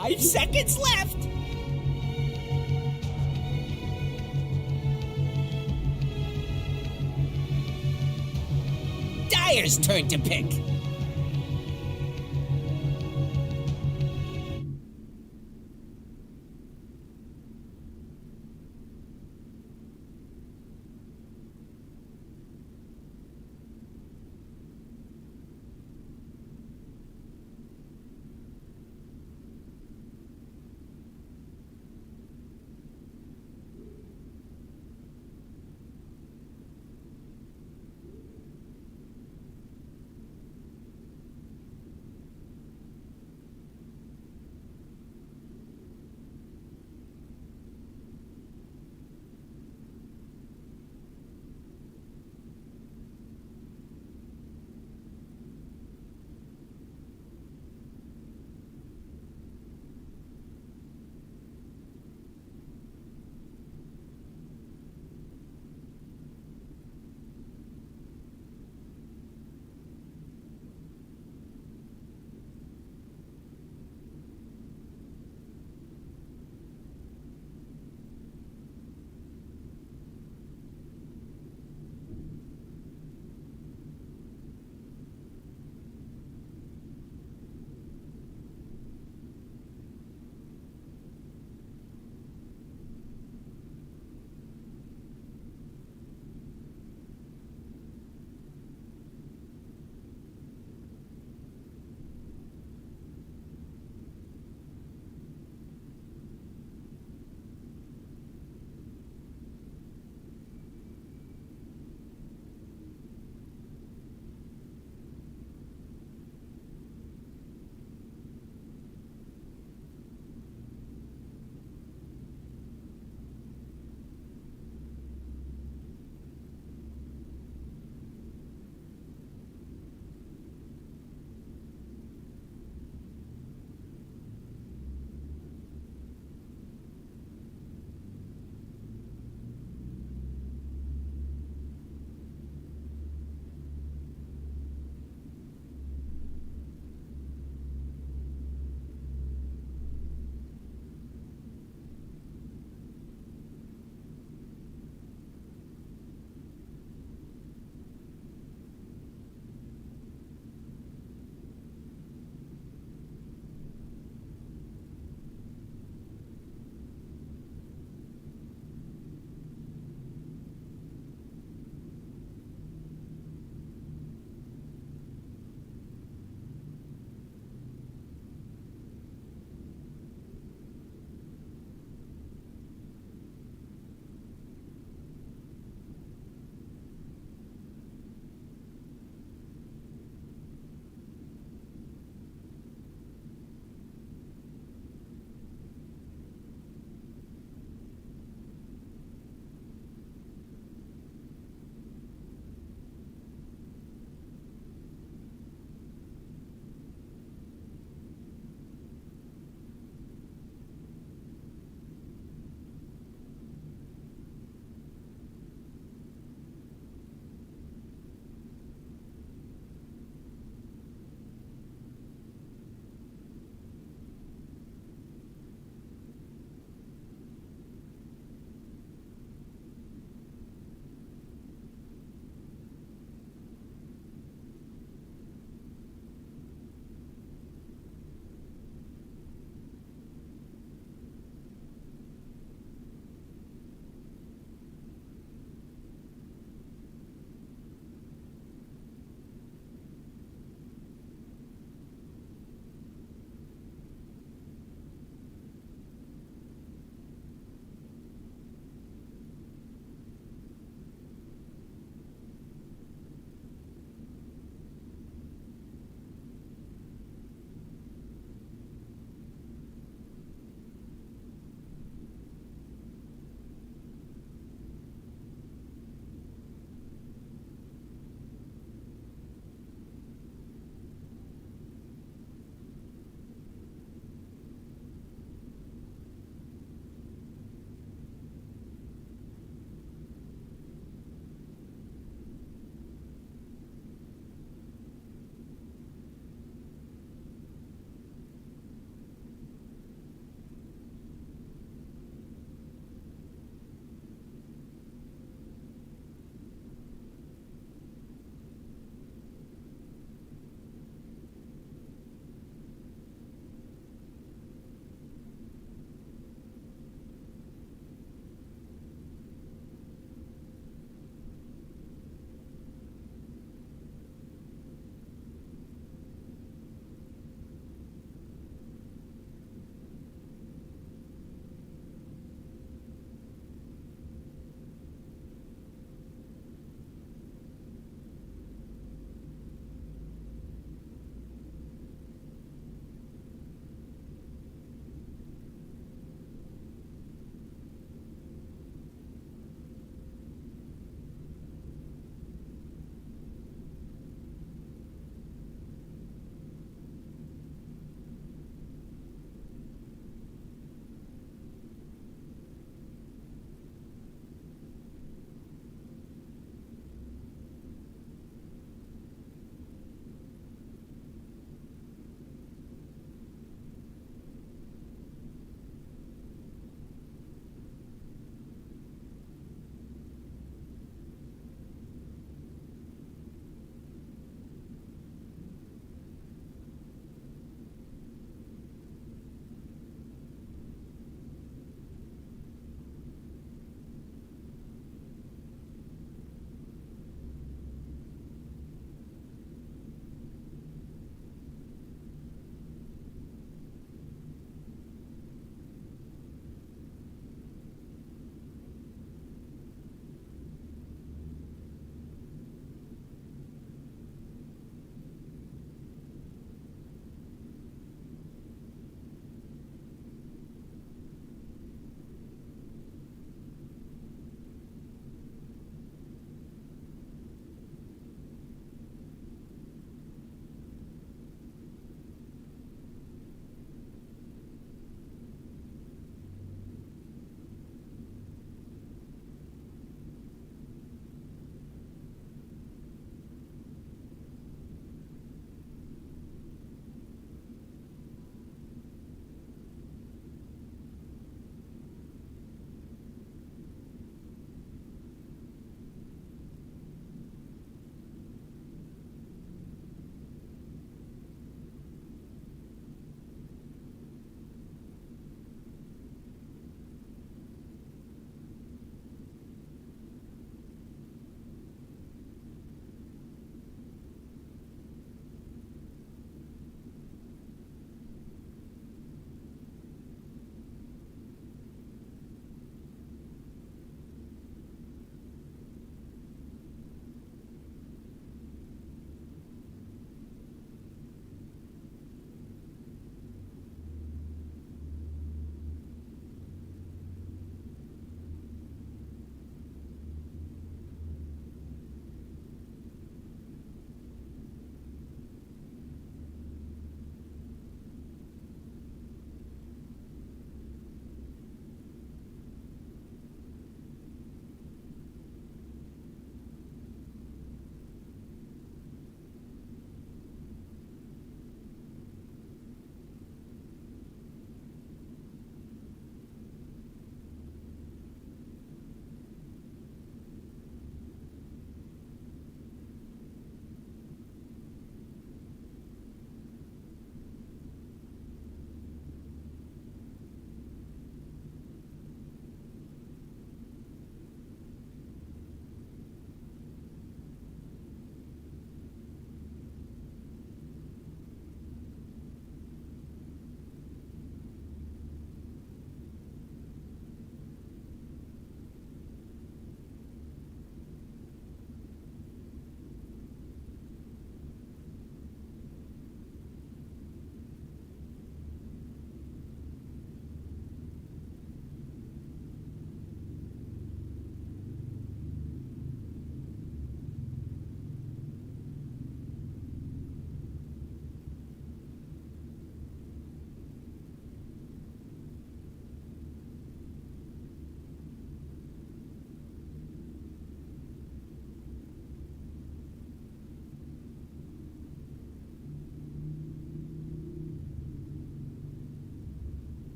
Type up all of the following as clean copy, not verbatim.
5 seconds left. Dyer's turn to pick.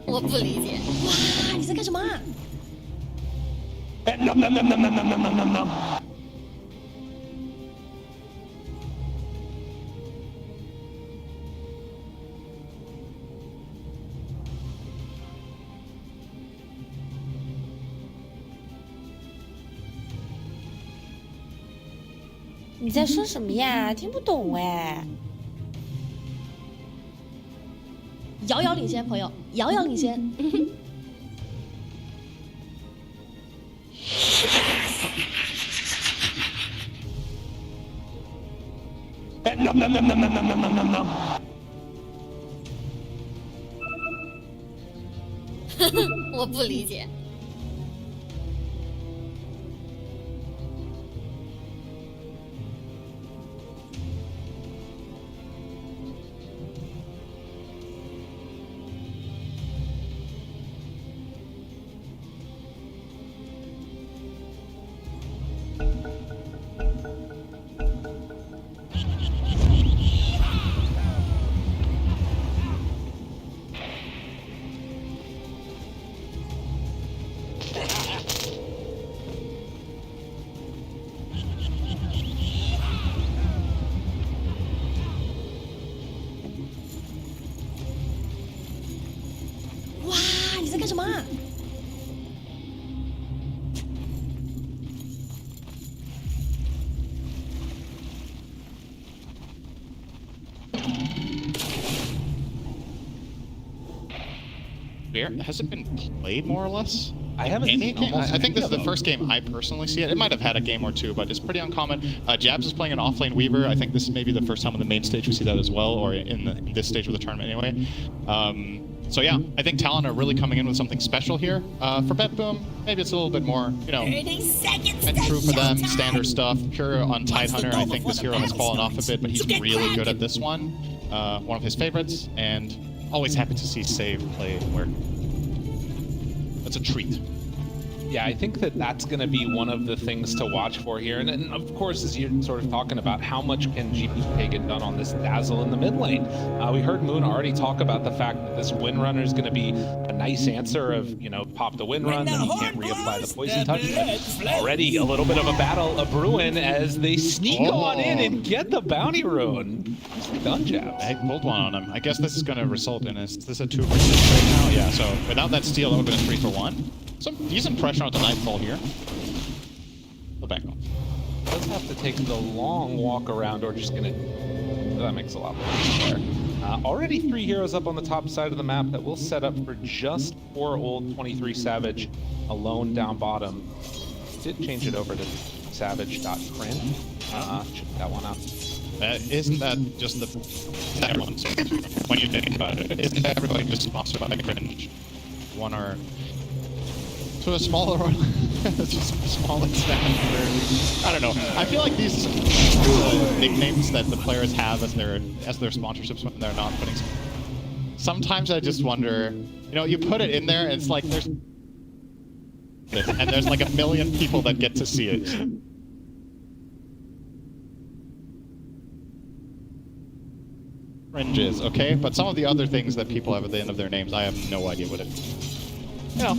我不理解。哇，你在干什么啊？你在说什么呀？听不懂哎。遥遥领先，朋友，遥遥领先。我不理解。哇，你在干什么啊？Has it been played more or less? I haven't seen I think this is the first game I personally see it. It might have had a game or two, but it's pretty uncommon. Jabs is playing an offlane Weaver. I think this is maybe the first time on the main stage we see that as well, or in this stage of the tournament anyway. So yeah, I think Talon are really coming in with something special here. For BetBoom, maybe it's a little bit more, you know, 30 seconds and to true for them, showtime. standard stuff. Pure on Tidehunter, I think this hero has fallen off a bit, but he's really good at this one. One of his favorites, and always happy to see Save play where it's a treat. Yeah, I think that that's going to be one of the things to watch for here. And of course, as you're sort of talking about, how much can GPK get done on this Dazzle in the mid lane? We heard Moon already talk about the fact that this Windrunner is going to be a nice answer of, you know, pop the Windrun, then he can't reapply the Poison Touch. But already a little bit of a battle of Bruin as they sneak on in and get the Bounty Rune. Done, Jabs. Hey, pulled one on him. I guess this is going to result in is this a 2 for 6 right now? Yeah, so without that steal, that would have been a 3 for 1. Some decent pressure on the Nightfall here. The back off. Does have to take the long walk around, or just gonna. That makes a lot more sense there. Already 3 heroes up on the top side of the map that will set up for just 4 old 23 Savage alone down bottom. Did change it over to savage.cringe. Check that one out. Isn't that just the everyone? When you think about it, isn't everybody just sponsored by cringe? One or to a smaller one, just a small extent. I don't know. I feel like these nicknames that the players have as their sponsorships when they're not putting. Sometimes I just wonder, you know, you put it in there, and it's like there's like a million people that get to see it. Fringes, okay? But some of the other things that people have at the end of their names, I have no idea what it is. You know.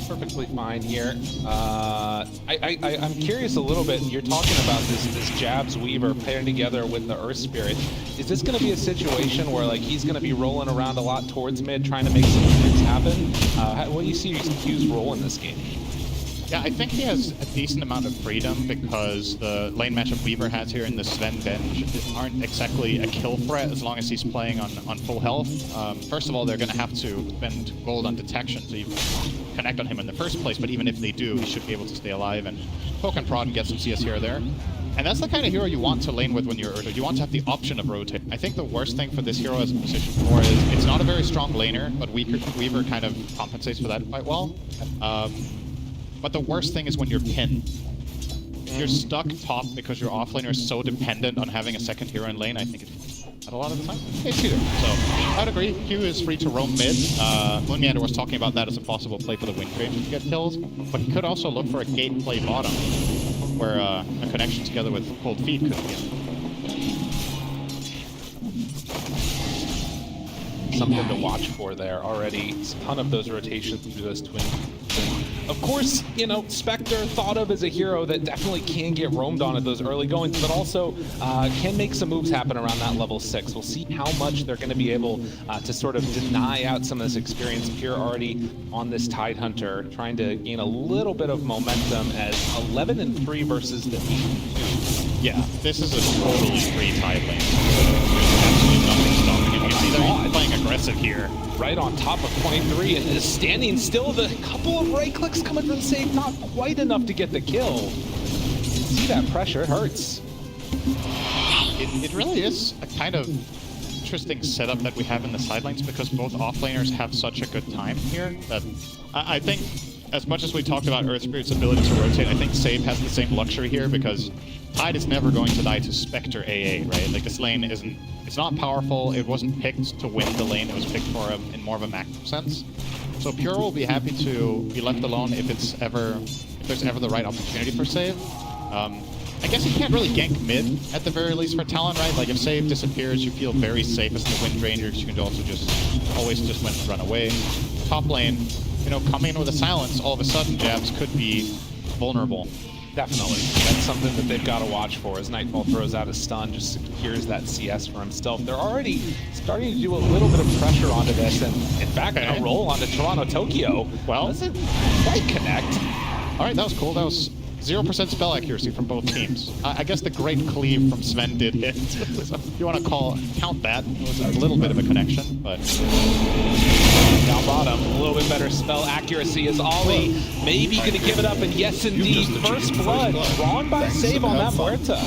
Perfectly fine here. I'm curious a little bit. You're talking about this Jabs Weaver pairing together with the Earth Spirit. Is this going to be a situation where like he's going to be rolling around a lot towards mid, trying to make some things happen? What do you see Q's role in this game? Yeah, I think he has a decent amount of freedom because the lane matchup Weaver has here in the Sven bench aren't exactly a kill threat as long as he's playing on full health. First of all, they're going to have to spend gold on detection to even connect on him in the first place, but even if they do, he should be able to stay alive and poke and prod and get some CS here or there. And that's the kind of hero you want to lane with when you're Urza. You want to have the option of rotating. I think the worst thing for this hero as a position 4 is it's not a very strong laner, but Weaver kind of compensates for that quite well. But the worst thing is when you're pinned. You're stuck top because your offlaner is so dependent on having a second hero in lane. I think it's a lot of the time. It's either. So I'd agree. Q is free to roam mid. Moonmeander was talking about that as a possible play for the wing range to get kills, but he could also look for a gate play bottom, where a connection together with Cold Feet could be. something to watch for there already. A ton of those rotations through those twin. Of course, you know, Spectre thought of as a hero that definitely can get roamed on at those early goings, but also can make some moves happen around that level 6. We'll see how much they're going to be able to sort of deny out some of this experience. Pure already on this Tidehunter, trying to gain a little bit of momentum as 11-3 versus the 8-2. Yeah, this is a totally free Tide lane. There's absolutely nothing stopping him. You can see they're playing aggressive here. Right on top of 23 and is standing still. The couple of right clicks coming from Save, not quite enough to get the kill. See that pressure, it hurts. It really is a kind of interesting setup that we have in the sidelines because both offlaners have such a good time here that I think, as much as we talked about Earth Spirit's ability to rotate, I think Save has the same luxury here because Tide is never going to die to Spectre AA, right? Like, this lane isn't, it's not powerful, it wasn't picked to win the lane, it was picked for in more of a macro sense. So Pure will be happy to be left alone if there's ever the right opportunity for Save. I guess you can't really gank mid at the very least for Talon, right? Like, if Save disappears, you feel very safe as the Wind Ranger, because you can also always just run away. Top lane, you know, coming in with a silence, all of a sudden Jabs could be vulnerable. Definitely. That's something that they've got to watch for as Nightfall throws out a stun, just secures that CS for himself. They're already starting to do a little bit of pressure onto this, and in fact, a roll onto Toronto Tokyo. Well, doesn't quite connect. All right, that was cool. That was 0% spell accuracy from both teams. I guess the great cleave from Sven did hit. So if you want to count that, it was a little bit of a connection, but... Down bottom, a little bit better spell accuracy as Ollie maybe going to give it up, and yes indeed, first blood drawn by Save on that Muerta.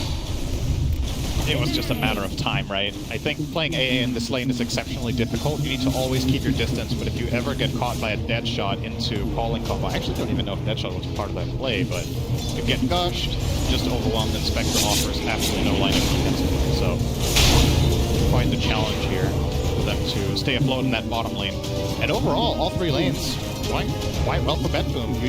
It was just a matter of time, right? I think playing AA in this lane is exceptionally difficult. You need to always keep your distance, but if you ever get caught by a dead shot into calling combo, I actually don't even know if dead shot was part of that play, but you get gushed, just overwhelmed, and Spectre offers absolutely no line of defense. So, quite the challenge here for them to stay afloat in that bottom lane. And overall, all three lanes going quite well for BetBoom.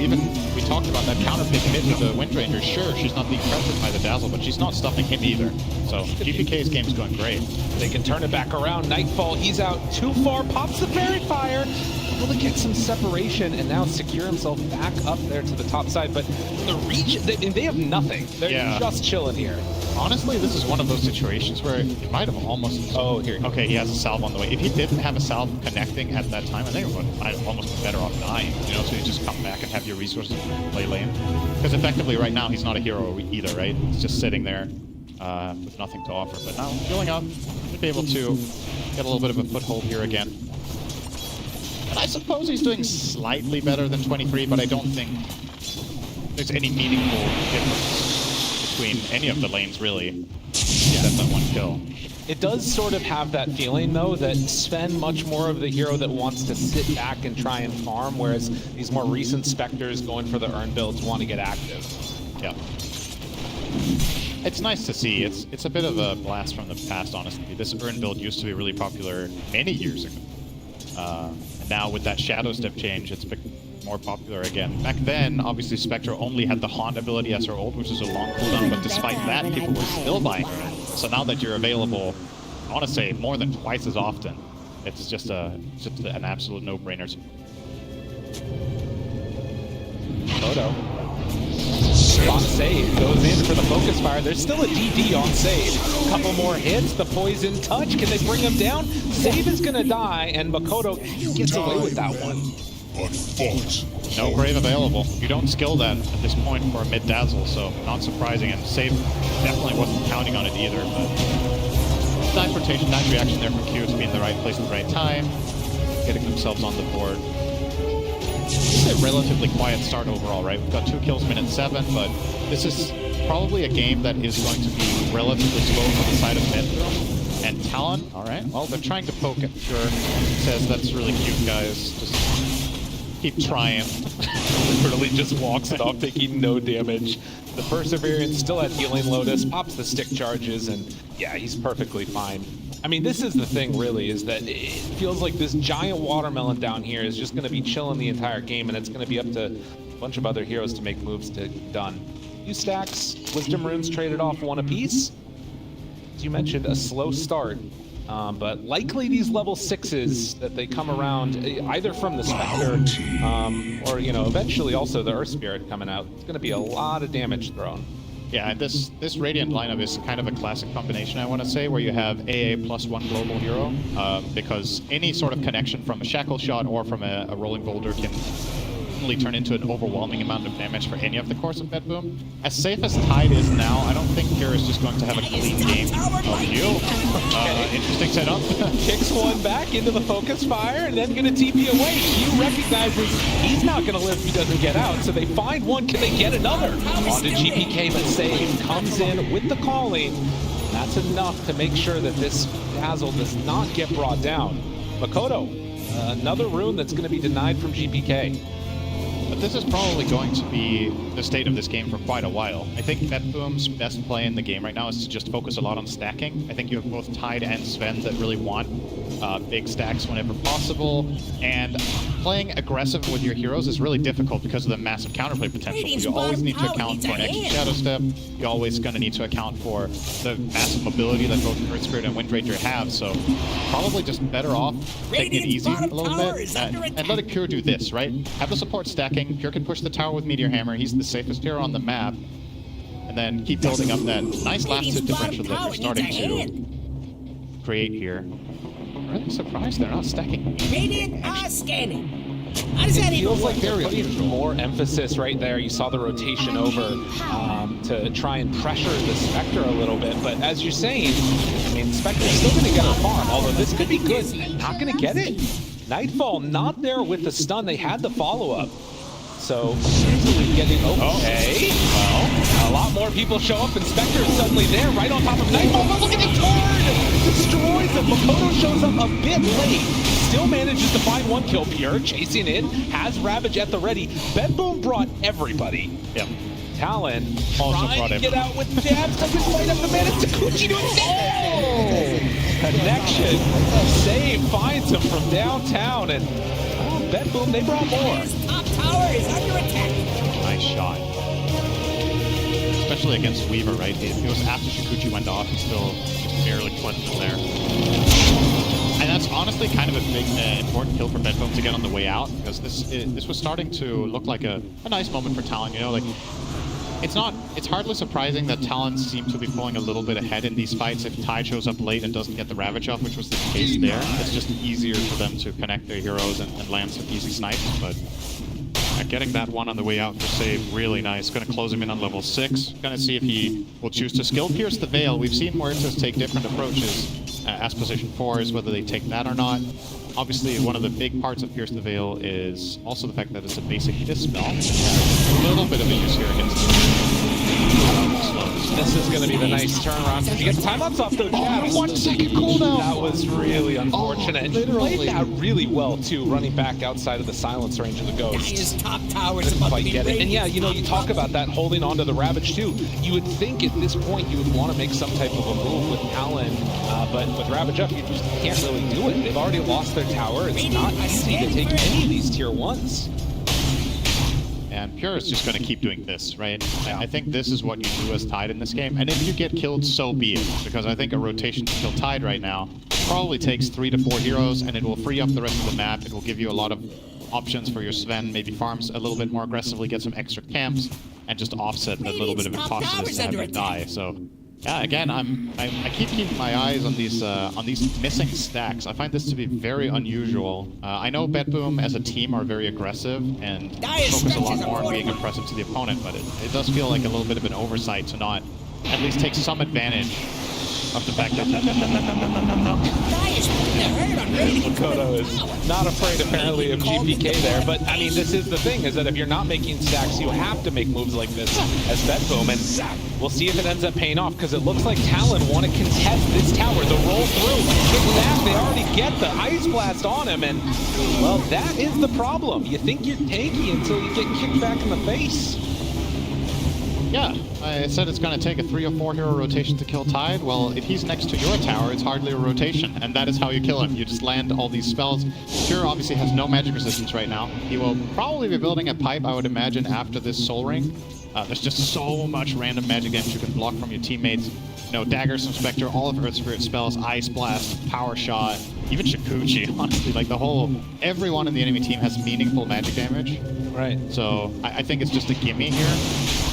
We talked about that counter pick mid to the Wind Ranger. Sure, she's not being pressured by the Dazzle, but she's not stuffing him either. So GPK's game is going great. They can turn it back around. Nightfall, he's out too far, pops the Fairy Fire. Able to get some separation and now secure himself back up there to the top side. But the region, they have nothing. They're just chilling here. Honestly, this is one of those situations where it might have almost... Oh, here. Okay, he has a salve on the way. If he didn't have a salve connecting at that time, I think it would I'd almost be better off dying. You know, so you just come back and have your resources to play lane. Because effectively, right now, he's not a hero either, right? He's just sitting there with nothing to offer. But now, healing up, should be able to get a little bit of a foothold here again. And I suppose he's doing slightly better than 23, but I don't think there's any meaningful difference between any of the lanes, really, except that one kill. It does sort of have that feeling, though, that Sven much more of the hero that wants to sit back and try and farm, whereas these more recent Spectres going for the Earn builds want to get active. Yeah. It's nice to see. It's a bit of a blast from the past, honestly. This Earn build used to be really popular many years ago. And now with that Shadow Step change, it's become more popular again. Back then, obviously, Spectre only had the Haunt ability as her ult, which is a long cooldown, but despite that, people were still buying her. So now that you're available, I want to say more than twice as often, it's just an absolute no-brainer. Photo. Spot Save goes in for the focus fire. There's still a DD on Save. A couple more hits. The poison touch. Can they bring him down? Save is going to die, and Makoto gets away with that one. No Grave available. You don't skill that at this point for a mid-dazzle, so not surprising. And Save definitely wasn't counting on it either. But nice rotation, nice reaction there from Q to be in the right place at the right time, getting themselves on the board. It's a relatively quiet start overall, right? We've got 2 kills minute 7, but this is probably a game that is going to be relatively slow on the side of mid. And Talon, all right, well, they're trying to poke it. Sure, says that's really cute, guys. Just keep trying. Literally just walks it off, taking no damage. The Perseverance still at Healing Lotus, pops the stick charges, and yeah, he's perfectly fine. I mean, this is the thing, really, is that it feels like this giant watermelon down here is just going to be chilling the entire game, and it's going to be up to a bunch of other heroes to make moves to get done. Few stacks, Wisdom Runes traded off 1 apiece. As you mentioned, a slow start But likely these level 6s that they come around either from the Spectre or, you know, eventually also the Earth Spirit coming out. It's going to be a lot of damage thrown. Yeah, this Radiant lineup is kind of a classic combination, I want to say, where you have AA plus one global hero, because any sort of connection from a shackle shot or from a rolling boulder can turn into an overwhelming amount of damage for any of the course of BetBoom. As safe as Tide is now, I don't think Pure is just going to have a clean game of you. Interesting setup. Kicks one back into the focus fire and then gonna TP away. Q recognizes he's not gonna live if he doesn't get out, so they find one. Can they get another? Onto GPK, but save comes in with the calling. That's enough to make sure that this Dazzle does not get brought down. Makoto, another rune that's gonna be denied from GPK. But this is probably going to be the state of this game for quite a while. I think BetBoom's best play in the game right now is to just focus a lot on stacking. I think you have both Tide and Sven that really want big stacks whenever possible, and playing aggressive with your heroes is really difficult because of the massive counterplay potential. You always need to account for an extra Shadow Step. You're always going to need to account for the massive mobility that both Earth Spirit and Wind Ranger have, so probably just better off taking it easy a little bit and let a Pure do this, right? Have the support stacking. Pure can push the tower with Meteor Hammer. He's the safest hero on the map. And then keep building up that nice last hit differential that you're starting to create here. I'm really surprised they're not stacking. Radiant are scanning. How does that It even feels work? like they're putting more emphasis right there. You saw the rotation over to try and pressure the Spectre a little bit. But as you're saying, I mean, Spectre's still going to get her farm, although this could be good. Not going to get it. Nightfall not there with the stun. They had the follow-up. So easily getting okay. Well, a lot more people show up, and Spectre is suddenly there, right on top of Nightfall. But look at the turn! Destroys him. Makoto shows up a bit late. Still manages to find one kill. Pure chasing in, has Ravage at the ready. BetBoom brought everybody. Yep. Talon Also trying brought to get out with jabs, doesn't quite have the mana. Takuchi doing it. Connection. Save finds him from downtown, and BetBoom, they brought more. Top tower is under attack. Nice shot. Especially against Weaver, right? It was after Shikuchi went off, he still just barely clipped him there. And that's honestly kind of a big, important kill for BetBoom to get on the way out, because this was starting to look like a nice moment for Talon, you know, like, it's hardly surprising that Talon seemed to be pulling a little bit ahead in these fights if Tide shows up late and doesn't get the Ravage off, which was the case there. It's just easier for them to connect their heroes and land some easy snipes, but getting that one on the way out for save, really nice. Gonna close him in on level 6. Gonna see if he will choose to skill pierce the Veil. We've seen Muertos take different approaches as position 4s, whether they take that or not. Obviously, one of the big parts of Pierce the Veil is also the fact that it's a basic dispel. It has a little bit of a use here against This is going to be the nice turnaround. Did you get the timeouts off though, Chad? 1 second cooldown. That was really unfortunate. Played that really well too, running back outside of the silence range of the Ghost. His top tower is Didn't about quite to be get it. And yeah, you know, you raided. talk about that holding onto the Ravage too. You would think at this point you would want to make some type of a move with Talon, but with Ravage up, you just can't really do it. They've already lost their tower. It's not easy to take any of these tier 1s. And Pure is just going to keep doing this, right? I think this is what you do as Tide in this game. And if you get killed, so be it. Because I think a rotation to kill Tide right now probably takes 3 to 4 heroes, and it will free up the rest of the map. It will give you a lot of options for your Sven, maybe farms a little bit more aggressively, get some extra camps, and just offset that little bit of impossibility to have you die. So, yeah, again, I keep keeping my eyes on these missing stacks. I find this to be very unusual. I know BetBoom as a team are very aggressive and focus a lot more on being impressive to the opponent, but it does feel like a little bit of an oversight to not at least take some advantage of the fact that Makoto is not afraid apparently of GPK there, but I mean this is the thing, is that if you're not making stacks, you have to make moves like this as BetBoom, and we'll see if it ends up paying off, because it looks like Talon want to contest this tower, the roll through, hit that, they already get the Ice Blast on him, and well, that is the problem. You think you're tanky until you get kicked back in the face. Yeah, I said it's going to take a 3 or 4 hero rotation to kill Tide. Well, if he's next to your tower, it's hardly a rotation, and that is how you kill him. You just land all these spells. Pure obviously has no magic resistance right now. He will probably be building a pipe, I would imagine, after this Soul Ring. There's just so much random magic damage you can block from your teammates. You know, daggers from Spectre, all of Earth Spirit spells, Ice Blast, Power Shot, even Shikuchi, honestly. Like everyone in the enemy team has meaningful magic damage. Right. So I think it's just a gimme here.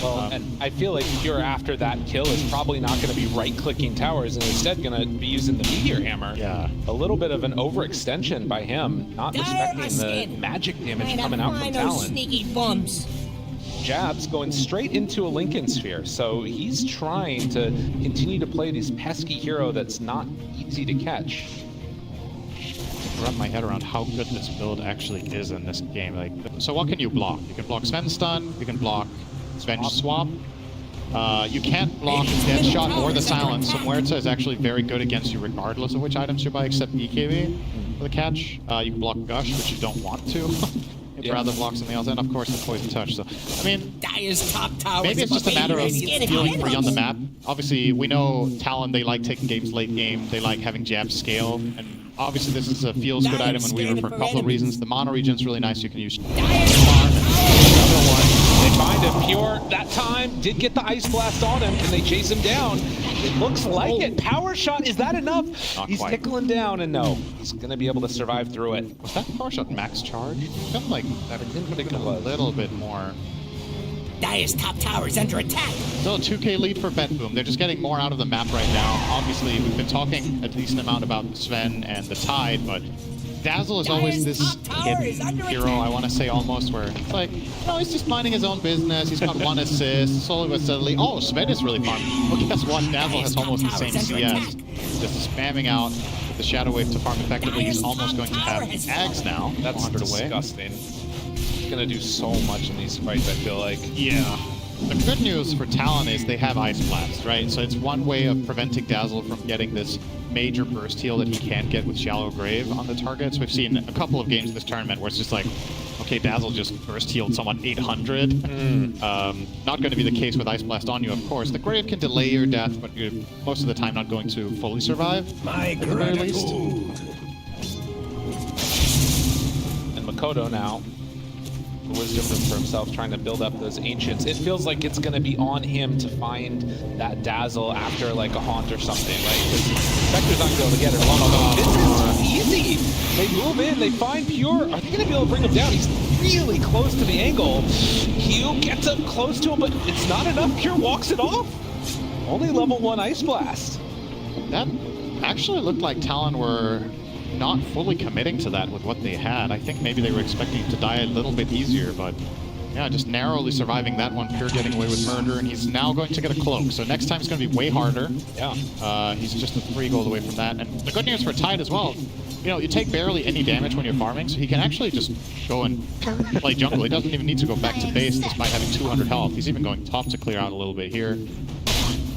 Well, and I feel like Pure after that kill is probably not going to be right-clicking towers and instead going to be using the Meteor Hammer. Yeah. A little bit of an overextension by him, not respecting the magic damage coming out from Talon. Sneaky bums. Jabs going straight into a Lincoln Sphere, so he's trying to continue to play this pesky hero that's not easy to catch. Wrap my head around how good this build actually is in this game. Like, so what can you block? You can block Sven Stun, you can block Sven Swap. You can't block Deadshot or the Silence, so Muerta is actually very good against you regardless of which items you buy, except BKB for the catch. You can block Gush, which you don't want to. You'd rather block something else, and of course the Poison Touch. So, I mean, Dire's top tower. maybe it's just a matter of feeling free on the map. Obviously, we know Talon, they like taking games late game, they like having jabs scale, and obviously this is a feels good item in Weaver for a couple of reasons. The mono region's really nice, you can use Another one. They find him. Pure that time did get the Ice Blast on him. Can they chase him down? It looks like it. Power Shot, is that enough? Not He's quite. tickling down, and no, he's gonna be able to survive through it. Was that Power Shot max charge? I felt like that could have been a little bit more. Dire's top tower is under attack. Still a 2k lead for BetBoom. They're just getting more out of the map right now. Obviously, we've been talking a decent amount about Sven and the Tide, but Dazzle is always this hidden hero, I want to say almost, where it's like, no, he's just minding his own business. He's got 1 assist, slowly but steadily. Oh, Sven is really farming. Well, guess what? Dazzle has almost the same CS. Just spamming out with the Shadow Wave to farm effectively. He's almost going to have Ags now. That's 100 away. disgusting. He's gonna do so much in these fights, I feel like. Yeah. The good news for Talon is they have Ice Blast, right? So it's one way of preventing Dazzle from getting this major burst heal that he can get with Shallow Grave on the targets. We've seen a couple of games this tournament where it's just like, okay, Dazzle just burst healed someone 800. Not going to be the case with Ice Blast on you, of course. The Grave can delay your death, but you're most of the time not going to fully survive, at the very least. And Makoto now, the wisdom room for himself, trying to build up those ancients. It feels like it's going to be on him to find that Dazzle after like a haunt or something, right? Because Spectre's not going to be able to get it alone. Although this is easy. They move in, they find Pure. Are they going to be able to bring him down? He's really close to the angle. Q gets up close to him, but it's not enough. Pure walks it off. Only level 1 Ice Blast. That actually looked like Talon were not fully committing to that with what they had. I think maybe they were expecting it to die a little bit easier, but yeah, just narrowly surviving that one. Pure getting away with murder, and he's now going to get a cloak. So next time it's going to be way harder. Yeah. He's just a 3 gold away from that. And the good news for Tide as well, you know, you take barely any damage when you're farming, so he can actually just go and play jungle. He doesn't even need to go back to base despite having 200 health. He's even going top to clear out a little bit here.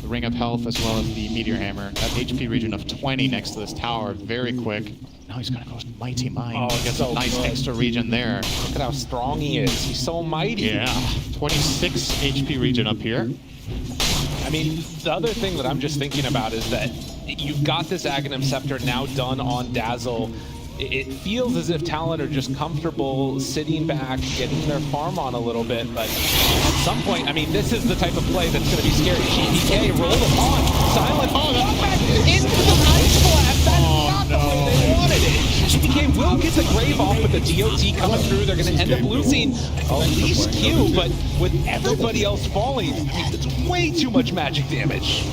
The Ring of Health as well as the Meteor Hammer. That HP region of 20 next to this tower, very quick. Now he's gonna go Mighty Mind. Oh, Gets so a nice good. extra region there. Look at how strong he is. He's so mighty. Yeah, 26 HP region up here. I mean, the other thing that I'm just thinking about is that you've got this Aghanim Scepter now done on Dazzle. It feels as if Talon are just comfortable sitting back, getting their farm on a little bit, but at some point, I mean, this is the type of play that's going to be scary. GPK rolled upon, Silent, back into the Ice Blast. That's not the way they wanted it. GPK will get the Grave off with the DOT coming through. They're going to end up losing at least Q, but with everybody else falling, I mean, it's way too much magic damage.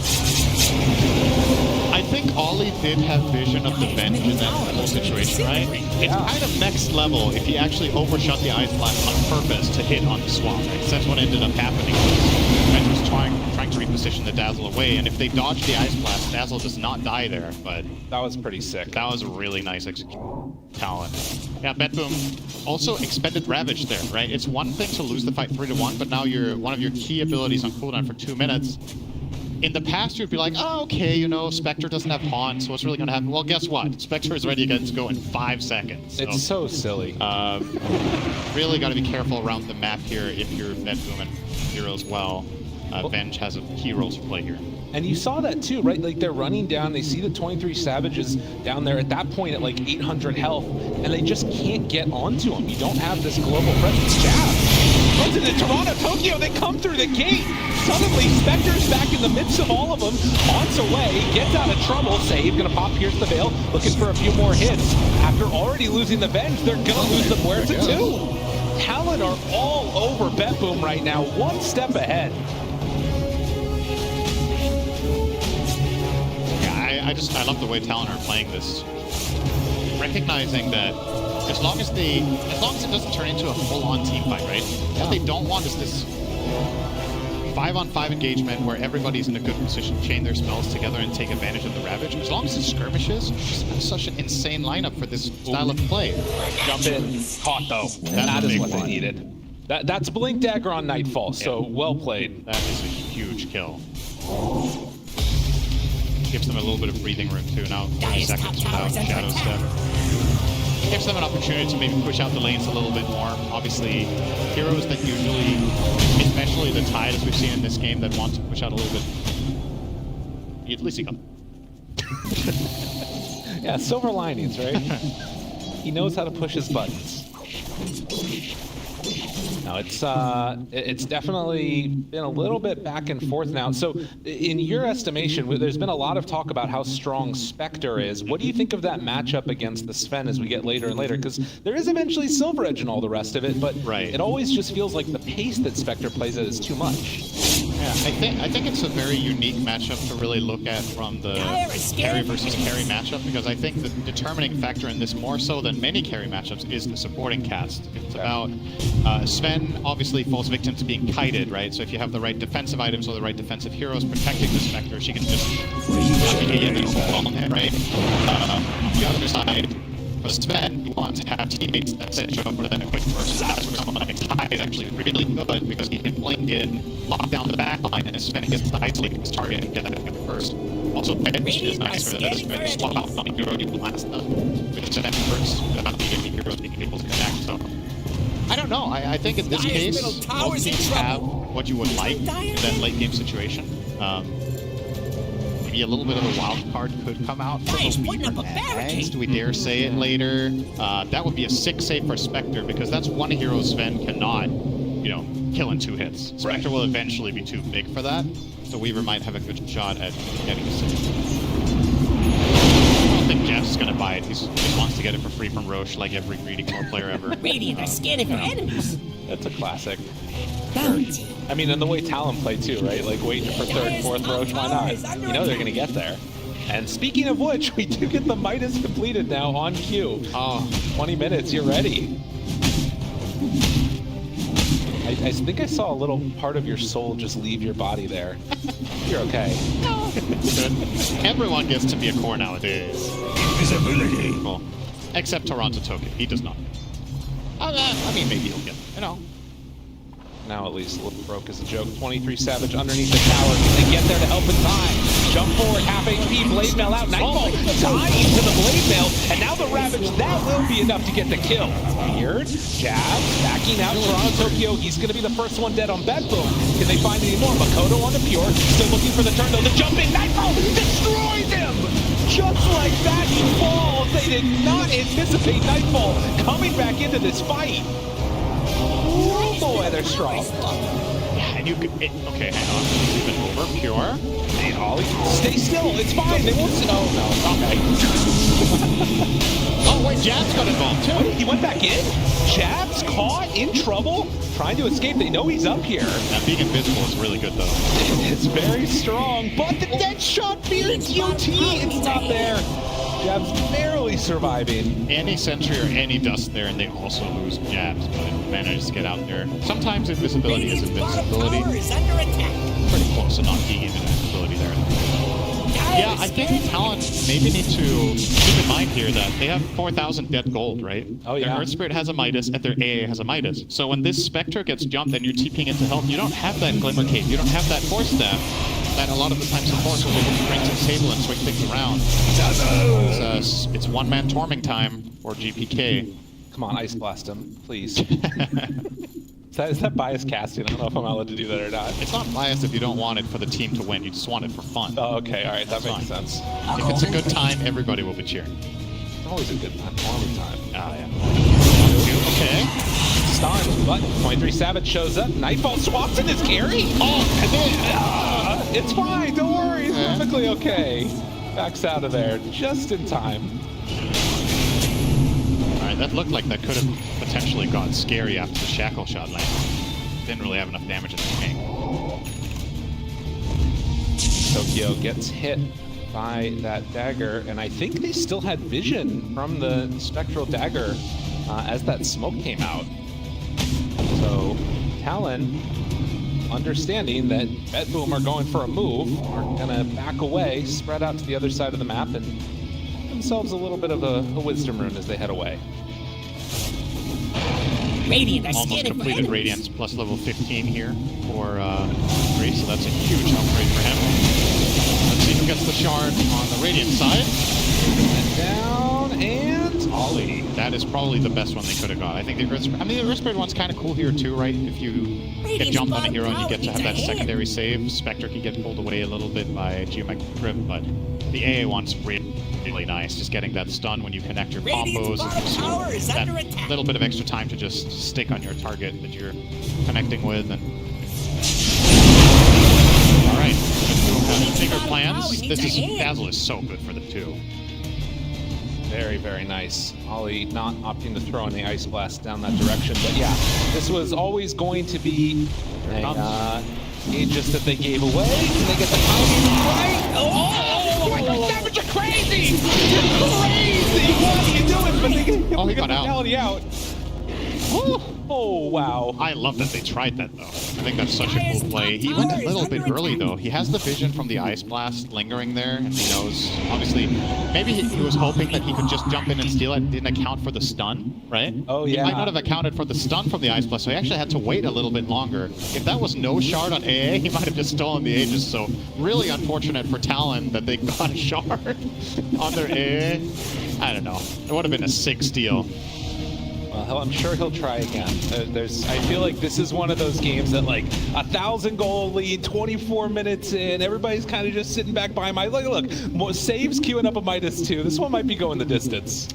I think Ollie did have vision of the bench in that whole situation, right? It's kind of next level if he actually overshot the Ice Blast on purpose to hit on the swamp, right? So that's what ended up happening. Bench was trying to reposition the Dazzle away, and if they dodge the Ice Blast, Dazzle does not die there, but That was pretty sick. that was a really nice execution. Talon. Yeah, BetBoom also expended Ravage there, right? It's one thing to lose the fight 3-1, but now one of your key abilities on cooldown for 2 minutes. In the past, you'd be like, oh, okay, you know, Spectre doesn't have Haunt, so what's really going to happen? Well, guess what? Spectre is ready to go in 5 seconds. So, It's so silly. really got to be careful around the map here if you're BetBoom and Hero as well. Venge has a key role to play here. And you saw that too, right? Like they're running down, they see the 23 Savages down there at that point at like 800 health, and they just can't get onto them. You don't have this global presence. Jab runs into Toronto, Tokyo, they come through the gate. Suddenly, Spectre's back in the midst of all of them, haunts away, gets out of trouble, save, gonna pop Pierce the Veil, looking for a few more hits. After already losing the Venge, they're gonna lose the Puerta too. Talon are all over BetBoom right now, one step ahead. I love the way Talon are playing this, recognizing that as long as it doesn't turn into a full-on team fight, right? What they don't want is this 5-on-5 engagement where everybody's in a good position, chain their spells together and take advantage of the Ravage. As long as it's skirmishes, it's such an insane lineup for this style of play. Jump in, caught though. That is what they needed. That's Blink Dagger on Nightfall, so well played. That is a huge kill. Gives them a little bit of breathing room too. Now 30 seconds without Shadow Step. Gives them an opportunity to maybe push out the lanes a little bit more. Obviously, heroes that usually, especially the Tide as we've seen in this game, that want to push out a little bit. At least he got. Yeah, silver linings, right? He knows how to push his buttons. Now it's definitely been a little bit back and forth now. So in your estimation, there's been a lot of talk about how strong Spectre is. What do you think of that matchup against the Sven as we get later and later? Because there is eventually Silver Edge and all the rest of it, but it always just feels like the pace that Spectre plays at is too much. Yeah, I think it's a very unique matchup to really look at from the carry versus carry matchup, because I think the determining factor in this more so than many carry matchups is the supporting cast. It's about Sven obviously falls victim to being kited, right? So if you have the right defensive items or the right defensive heroes protecting the Spectre, she can just right? On the other side, for Sven, you want to have teammates that set you up for that quick burst. That's where someone like Ty is actually really good, because he can blink in, lock down the back line, and Sven gets to isolate his target and get that quick burst. Also, Bench is nice for that Sven swap out on the hero you blast them, which Sven hurts without the heroes being able to connect. So I don't know. I think in this case, both teams have what you would like in that late game situation. Maybe a little bit of a wild card could come out for the Weaver next. Do we dare say it later? That would be a 6 save for Spectre, because that's one hero Sven cannot, kill in 2 hits. Spectre will eventually be too big for that, so Weaver might have a good shot at getting a save. I don't think Jeff's gonna buy it. He wants to get it for free from Roche, like every greedy core player ever. Radiant are scanning for enemies. That's a classic. Bounty. I mean, and the way Talon play too, right? Like waiting for 3rd, 4th Roche, why not? You know they're gonna get there. And speaking of which, we do get the Midas completed now on cue. 20 minutes, you're ready. I think I saw a little part of your soul just leave your body there. You're okay. No. Everyone gets to be a core nowadays. Invisibility. Well, except Toronto Tokyo. He does not. I mean, maybe he'll get it, Now at least look broke as a joke. 23 Savage underneath the tower. Can they get there to help in time? Jump forward, half HP, Blade Mail out. Nightfall tied into the Blade Mail, and now the Ravage. That will be enough to get the kill. Weird. Jab, backing out Toronto Tokyo. He's going to be the first one dead on BetBoom. Can they find any more? Makoto on the Pure. Still looking for the turn, though. The jumping Nightfall destroys him! Just like that, he falls. They did not anticipate Nightfall coming back into this fight. Oh boy, they're strong. Yeah, and you could. Okay, hang on. It's even over. Pure. Hey, Ollie, stay still. It's fine. They won't. Oh no. Okay. Oh wait, Jab's got involved too. Wait, he went back in. Jab's caught in trouble, trying to escape. They know he's up here. Now being invisible is really good though. It's very strong, but the dead shot fear QT. It's not there. Jab's barely surviving. Any Sentry or any Dust there, and they also lose Jabs, but manage to get out there. Sometimes invisibility is invincibility. Pretty close to not being invincibility there. Yeah, I think Talon maybe need to keep in mind here that they have 4,000 dead gold, right? Oh yeah. Their Earth Spirit has a Midas, and their AA has a Midas. So when this Spectre gets jumped and you're TPing into health, you don't have that Glimmer Cape, you don't have that Force Staff that a lot of the time supports will be able to bring to the table and swing things around. It's one-man torming time for GPK. Come on, Ice Blast him, please. Is that biased casting? I don't know if I'm allowed to do that or not. It's not biased if you don't want it for the team to win. You just want it for fun. Oh, okay. All right. That That's makes fine. sense. If it's a good time, everybody will be cheering. It's always a good time. All the time. Oh, yeah. Okay. Stunned, but 23 Savage shows up. Nightfall swaps in his carry. Oh, and then it's fine. Don't worry. It's perfectly okay. Backs out of there just in time. All right, that looked like that could have potentially gone scary after the shackle shot landed. Didn't really have enough damage in the tank. Tokyo gets hit by that dagger, and I think they still had vision from the spectral dagger as that smoke came out. So Talon, understanding that BetBoom are going for a move, are gonna back away, spread out to the other side of the map, and give themselves a little bit of a wisdom rune as they head away. Radiant are Almost scanning for completed enemies. Radiance plus level 15 here for Grace, so that's a huge upgrade for him. Let's see who gets the shard on the Radiant side. Down and Ollie. That is probably the best one they could have got. I think the Wrist Braid one's kind of cool here too, right? If you get jumped on a hero and you get to have that secondary save, Spectre can get pulled away a little bit by Geometric Grip, but the AA one's really nice. Just getting that stun when you connect your combos, and that little bit of extra time to just stick on your target that you're connecting with. And all right, having bigger plans. Dazzle is so good for the two. Very, very nice. Ollie not opting to throw in the Ice Blast down that direction. But yeah, this was always going to be a Aegis that they gave away. Can they get the timing right? Oh, Savage, you're crazy! You're crazy! What are you doing? But they get got the out. penalty out. Oh, wow. I love that they tried that, though. I think that's such a cool play. He went a little bit early, though. He has the vision from the Ice Blast lingering there, and he knows, obviously, maybe he was hoping that he could just jump in and steal it and didn't account for the stun, right? Oh, yeah. He might not have accounted for the stun from the Ice Blast, so he actually had to wait a little bit longer. If that was no shard on AA, he might have just stolen the Aegis, so really unfortunate for Talon that they got a shard on their AA. I don't know. It would have been a sick steal. Well, I'm sure he'll try again. I feel like this is one of those games that, like, 1,000 goal lead, 24 minutes in, everybody's kind of just sitting back by my look. More saves queuing up a -2. This one might be going the distance.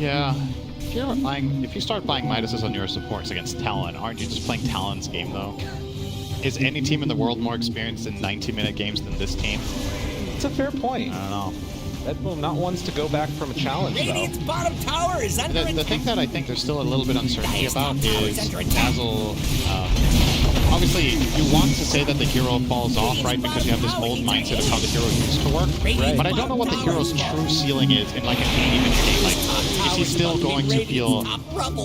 Yeah. If you start buying Midases on your supports against Talon, aren't you just playing Talon's game, though? Is any team in the world more experienced in 90-minute games than this team? It's a fair point. I don't know. BetBoom not ones to go back from a challenge, Radiant's though. bottom tower is under The attack. thing that I think there's still a little bit uncertainty about is Dazzle. Obviously, you want to say that the hero falls off, right? Because you have this old mindset of how the hero used to work. Right. But I don't know what the hero's true ceiling is in like an 80-minute game. Like, is he still going to feel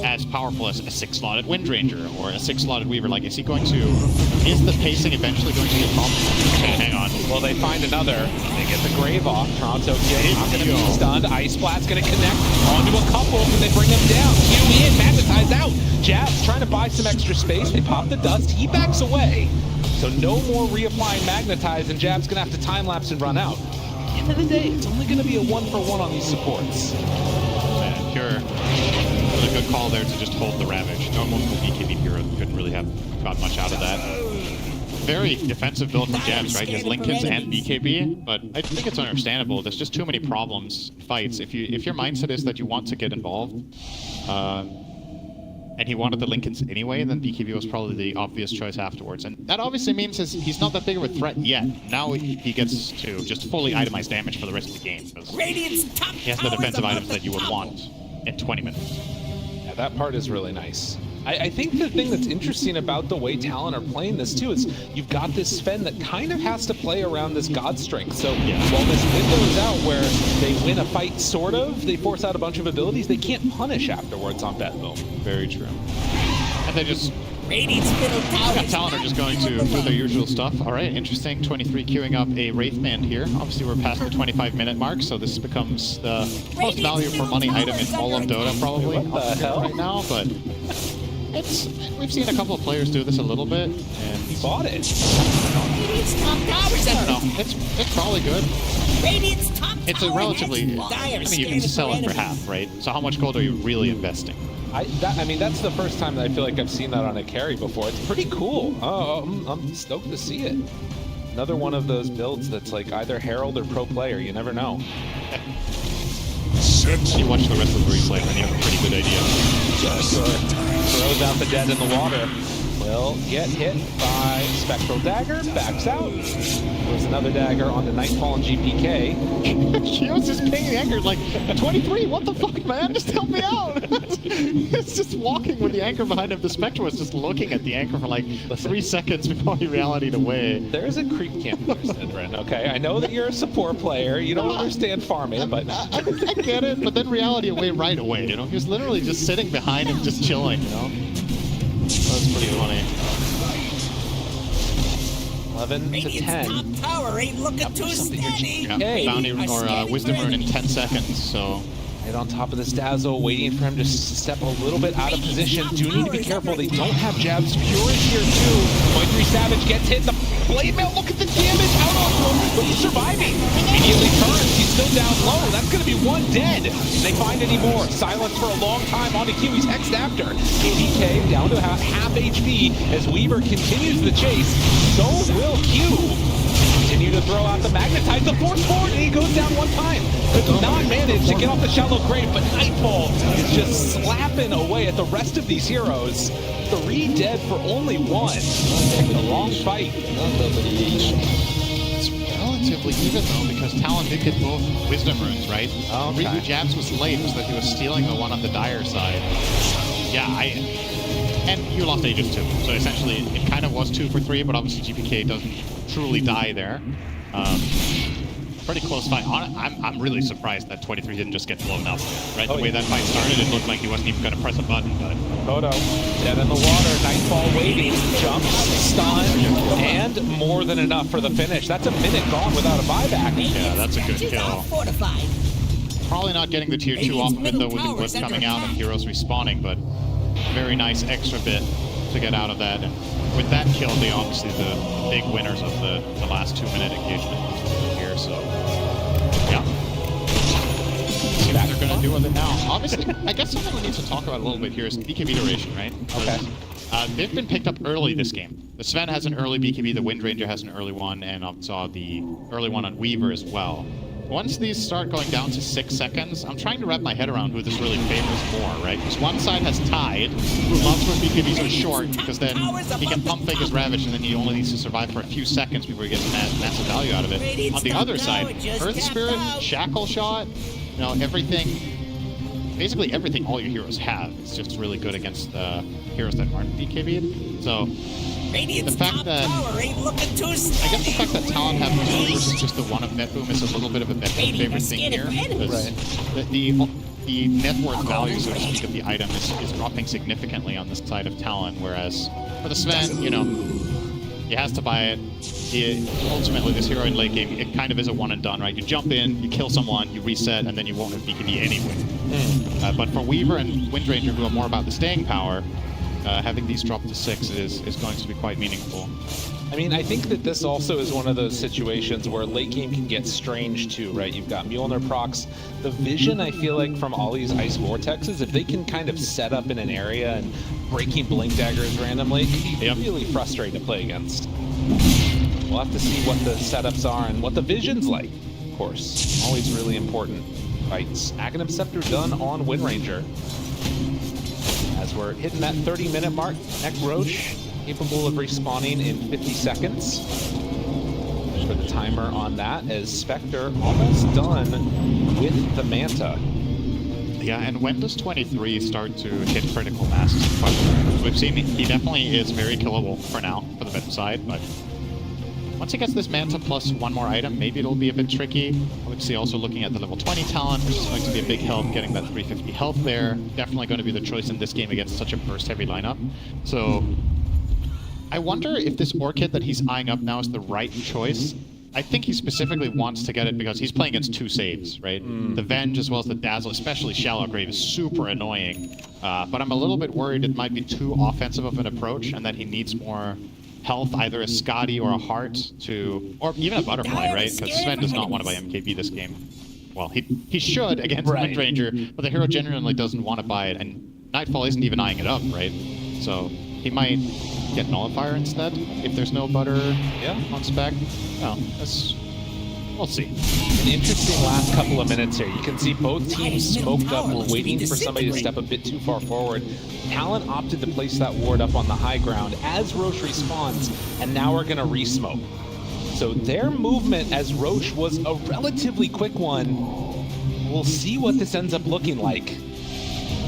as powerful as a 6-slotted Windranger or a 6-slotted Weaver? Like, is the pacing eventually going to be a problem? Okay, hang on. Well, they find another. They get the Grave off. Toronto Kid not going to be stunned. Ice Blast's going to connect onto a couple, and they bring him down. Q in, magnetize out. Jab's trying to buy some extra space. They pop the dust. He backs away. So no more reapplying magnetize, and Jab's going to have to time lapse and run out. At the end of the day, it's only going to be a 1-for-1 on these supports. Man, Pure, really good call there to just hold the Ravage. Normal BKB Pure couldn't really have got much out of that. Very defensive build from Jabs, right? He has Linkens and BKB, but I think it's understandable. There's just too many problems in fights. If your mindset is that you want to get involved, and he wanted the Linkens anyway, then BKB was probably the obvious choice afterwards. And that obviously means he's not that big of a threat yet. Now he gets to just fully itemize damage for the rest of the game. Radiant's top He has the defensive items that you would want in 20 minutes. Yeah, that part is really nice. I think the thing that's interesting about the way Talon are playing this too is you've got this Sven that kind of has to play around this God strength. So while this window is out where they win a fight, sort of, they force out a bunch of abilities, they can't punish afterwards on BetBoom. Very true. And they just... Radiant's middle tower. Talon are just going to do their usual stuff. All right, interesting. 23 queuing up a Wraith Band here. Obviously, we're past the 25-minute mark, so this becomes the most value for money item in all of Dota, probably. What the hell? Right now, but We've seen a couple of players do this a little bit, and He bought it. Radiant's top tower's I under don't know. It's probably good. Radiant's top It's a tower relatively. has I dire mean, you can scanning sell it for enemies. half, right? So how much gold are you really investing? I mean, that's the first time that I feel like I've seen that on a carry before. It's pretty cool. Oh, I'm stoked to see it. Another one of those builds that's like either Herald or pro player. You never know. You watch the rest of the replay, and you have a pretty good idea. Throws out the dead in the water. Will get hit by Spectral Dagger. Backs out. There's another dagger onto Nightfall and GPK. She was just pinging the anchor like 23. What the fuck, man? Just help me out. It's just walking with the anchor behind him. The Spectre was just looking at the anchor for like 3 seconds before he reality'd away. There is a creep camp there, Sidran, okay? I know that you're a support player. You don't understand farming, but... I get it, but then reality away right away, you know? He was literally just sitting behind him, just chilling, you know? That was pretty funny. 11 to Radiant's 10. top tower ain't looking too steady. Yeah, Okay. bounty or wisdom rune in 10 seconds, so... Right on top of this Dazzle, waiting for him to step a little bit out of position. Do need to be careful. They don't have jabs. Pure is here too. 0.3 Savage gets hit. The blade mail. Look at the damage out on him, but he's surviving. Immediately turns. He's still down low. That's going to be one dead. They find any more. Silence for a long time onto Q. He's hexed after. ADK down to half HP as Weaver continues the chase. So will Q. Continue to throw out the Magnetize, the force forward, and he goes down one time. Could not manage to get off the shallow grave, but Nightfall is just slapping away at the rest of these heroes. 3 dead for only 1. A long fight. It's relatively even though, because Talon did get both wisdom runes, right? Okay. Riku Jabs was late, was that he was stealing the one on the dire side. Yeah, and you lost Aegis too. So essentially, it kind of was 2 for 3, but obviously GPK doesn't truly die there. Pretty close fight. I'm really surprised that 23 didn't just get blown up. Right, the way that fight started, it looked like he wasn't even going to press a button. But Photo, dead in the water. Nightfall waiting, jumps, stun, and more than enough for the finish. That's a minute gone without a buyback. yeah, that's a good Is kill. all fortified. Probably not getting the tier 2 off of it though, with the whip coming out and heroes respawning, but very nice extra bit to get out of that. And with that kill, they obviously the big winners of the last 2-minute engagement here. So yeah, see what they're gonna do with it now. Obviously, I guess something we need to talk about a little bit here is BKB duration, right? Okay. They've been picked up early this game. The Sven has an early BKB, the Wind Ranger has an early one, and I saw the early one on Weaver as well. Once these start going down to 6 seconds, I'm trying to wrap my head around who this really favors more, right? Because one side has Tide, who loves when BKBs are short, because then he can pump fake his Ravage, and then he only needs to survive for a few seconds before he gets massive value out of it. On the other side, Earth Spirit, Shackle Shot, you know, everything, basically everything all your heroes have is just really good against heroes that aren't BKB'd. So Radiant's the fact top that tower ain't looking too I steady. guess the fact that Talon have 2 versus just the 1 of BetBoom is a little bit of a BetBoom favorite thing here. Because the net worth value, so to speak, of the item is dropping significantly on this side of Talon, whereas for the Sven, you know, he has to buy it. Ultimately, this hero in late game, it kind of is a one and done, right? You jump in, you kill someone, you reset, and then you won't have BKB anyway. But for Weaver and Wind Ranger, who are more about the staying power, having these drop to 6 is going to be quite meaningful. I mean, I think that this also is one of those situations where late game can get strange too, right? You've got Mjolnir procs. The vision, I feel like, from all these Ice Vortexes, if they can kind of set up in an area and breaking Blink Daggers randomly, it can be really frustrating to play against. We'll have to see what the setups are and what the vision's like, of course. Always really important fights. Aghanim Scepter done on Wind Ranger. As we're hitting that 30-minute mark, Neck Roche capable of respawning in 50 seconds. Just for the timer on that, as Spectre almost done with the Manta. Yeah, and when does 23 start to hit critical mass? We've seen he definitely is very killable for now, for the mid side, but once he gets this Manta plus 1 more item, maybe it'll be a bit tricky. Obviously also looking at the level 20 talent, which is going to be a big help, getting that 350 health there. Definitely going to be the choice in this game against such a burst-heavy lineup. So I wonder if this Orchid that he's eyeing up now is the right choice, I think he specifically wants to get it because he's playing against 2 saves, right? The Venge as well as the Dazzle, especially Shallow Grave, is super annoying. But I'm a little bit worried it might be too offensive of an approach and that he needs more health, either a Scotty or a Heart to, or even a Butterfly, right? Because Sven does not want to buy MKB this game. Well, he should against Right. Windranger, but the hero genuinely doesn't want to buy it, and Nightfall isn't even eyeing it up, right? So he might get Nullifier instead if there's no Butter on spec. No, we'll see. An interesting last couple of minutes here. You can see both teams smoked up. We're waiting for somebody to step a bit too far forward. Talon opted to place that ward up on the high ground as Roche respawns, and now we're going to re-smoke. So their movement as Roche was a relatively quick one. We'll see what this ends up looking like.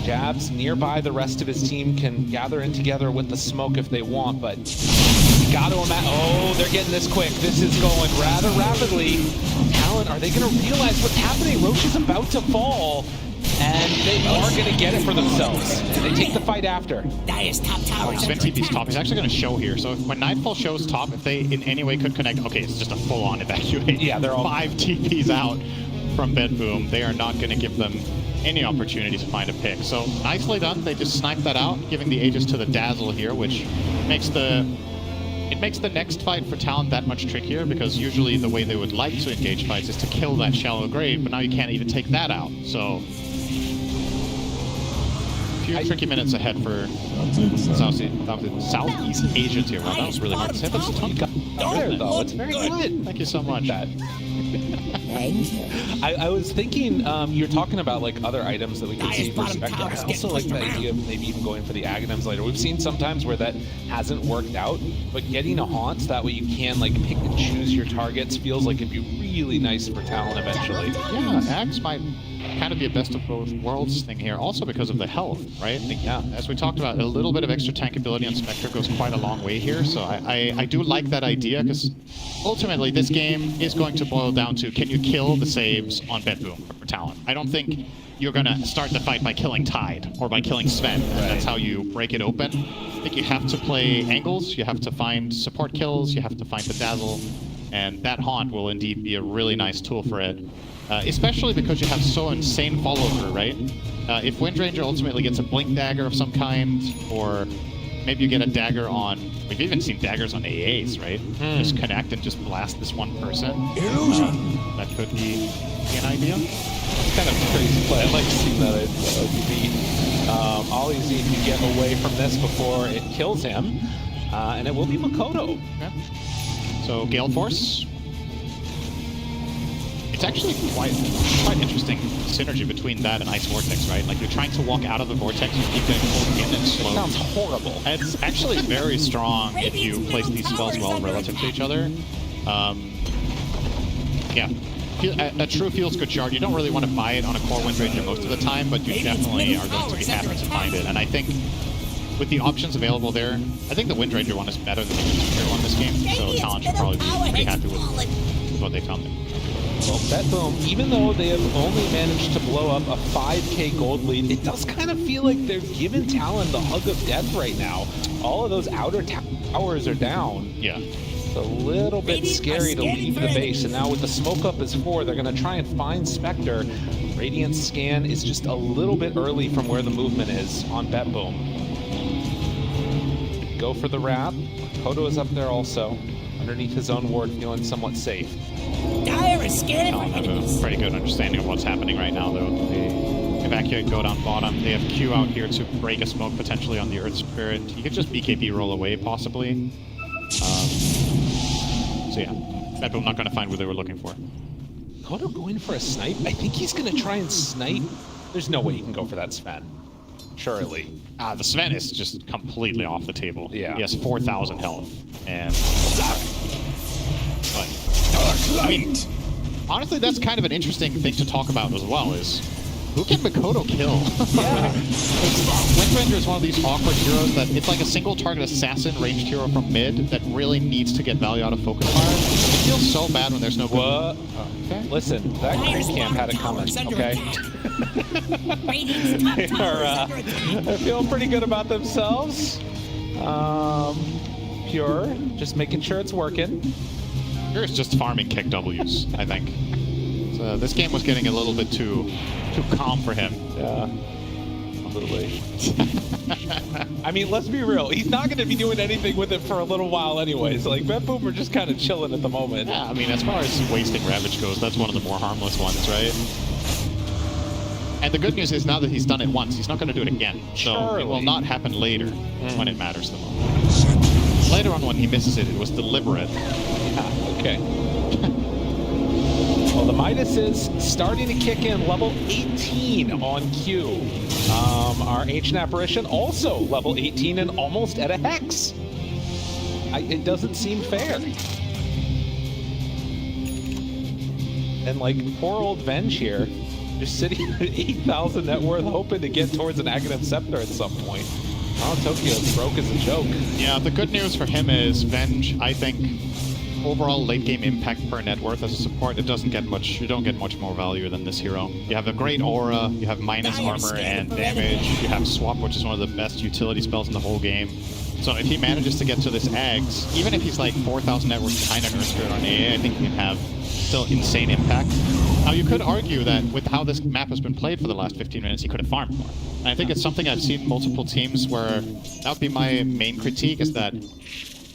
Jabs nearby, the rest of his team can gather in together with the smoke if they want, but you got to imagine, oh, they're getting this quick. This is going rather rapidly. Talon, are they going to realize what's happening? Roche is about to fall, and they are going to get it for themselves. And they take the fight after. Dire's top tower. Sven TP's top. He's actually going to show here. So when Nightfall shows top, if they in any way could connect, okay, it's just a full-on evacuate. Yeah, they're all 5 TPs out from BetBoom. They are not going to give them any opportunity to find a pick. So nicely done. They just sniped that out, giving the Aegis to the Dazzle here, which makes the next fight for Talon that much trickier, because usually the way they would like to engage fights is to kill that Shallow Grave, but now you can't even take that out. So a few tricky minutes ahead for Southeast Asians here. Wow, that was really hard to say, but it's a ton There, though. It's very good. Thank you so much. I was thinking, you're talking about like other items that we can see for Spectre. I also like the idea of maybe even going for the Aghanims later. We've seen sometimes where that hasn't worked out, but getting a Haunt, that way you can like pick and choose your targets, feels like it'd be really nice for Talon eventually. Yeah, Axe might kind of be a best of both worlds thing here, also because of the health, right? Yeah, as we talked about, a little bit of extra tankability on Spectre goes quite a long way here, so I do like that idea, because ultimately this game is going to boil down to, can you kill the saves on BetBoom for Talon? I don't think you're going to start the fight by killing Tide or by killing Sven, and that's how you break it open. I think you have to play angles, you have to find support kills, you have to find the Dazzle, and that Haunt will indeed be a really nice tool for it. Especially because you have so insane follow-through, right? If Windranger ultimately gets a Blink Dagger of some kind, or maybe you get a dagger on... We've even seen daggers on AAs, right? Just connect and just blast this one person. That could be an idea. It's kind of a crazy play. I like seeing that. Ollie's need to get away from this before it kills him. And it will be Makoto. Okay. So Gale Force. It's actually quite interesting synergy between that and Ice Vortex, right? Like, you're trying to walk out of the Vortex, you keep getting pulled in and slow. Sounds horrible. It's actually very strong if you place these spells well relative to each other. Yeah. A true Feels Good Shard, you don't really want to buy it on a core Windranger most of the time, but you definitely are going to be happy to find it. And I think with the options available there, I think the Windranger one is better than the Windranger one this game, so Talon should probably be pretty happy with what they found there. Well, BetBoom, even though they have only managed to blow up a 5k gold lead, it does kind of feel like they're giving Talon the hug of death right now. All of those outer towers are down. Yeah. It's a little bit scary to leave the base, and now with the smoke up as 4, they're going to try and find Spectre. Radiant scan is just a little bit early from where the movement is on BetBoom. Go for the wrap. Kodo is up there also, underneath his own ward, feeling somewhat safe. Dire is scared Talon have a pretty good understanding of what's happening right now, though. They evacuate, go down bottom. They have Q out here to break a smoke potentially on the Earth Spirit. You could just BKB roll away, possibly. So yeah, BetBoom not going to find what they were looking for. Kodo going for a snipe? I think he's going to try and snipe. There's no way he can go for that Sven. Surely. The Sven is just completely off the table. Yeah. He has 4,000 health. And... I mean, honestly, that's kind of an interesting thing to talk about as well, is who can Makoto kill? Windranger is one of these awkward heroes that it's like a single target assassin ranged hero from mid that really needs to get value out of focus fire. It feels so bad when there's no good... Okay. Listen, that creep camp had it coming, okay? They're feeling pretty good about themselves. Pure, just making sure it's working. You're just farming kick W's, I think. So this game was getting a little bit too calm for him. Yeah. Absolutely. I mean, let's be real. He's not going to be doing anything with it for a little while anyways. Like, BetBoom are just kind of chilling at the moment. Yeah, I mean, as far as wasting Ravage goes, that's one of the more harmless ones, right? And the good news is now that he's done it once, he's not going to do it again. So Surely. it will not happen later when it matters the most. Later on when he misses it, it was deliberate. Yeah, okay. Well, the Midas is starting to kick in, level 18 on Q. Our Ancient Apparition also level 18 and almost at a Hex. It doesn't seem fair. And like poor old Venge here, just sitting at 8,000 net worth, hoping to get towards an Aghanim Scepter at some point. Oh, Tokyo's broke as a joke. Yeah, the good news for him is Venge, I think, overall late game impact per net worth as a support, it doesn't get much. You don't get much more value than this hero. You have a great aura, you have minus armor and damage, you have swap, which is one of the best utility spells in the whole game. So if he manages to get to this Ags, even if he's like 4,000 net worth behind an Earth Spirit on AA, I think he can have still insane impact. Now you could argue that with how this map has been played for the last 15 minutes, he could have farmed more. And I think it's something I've seen multiple teams where that would be my main critique, is that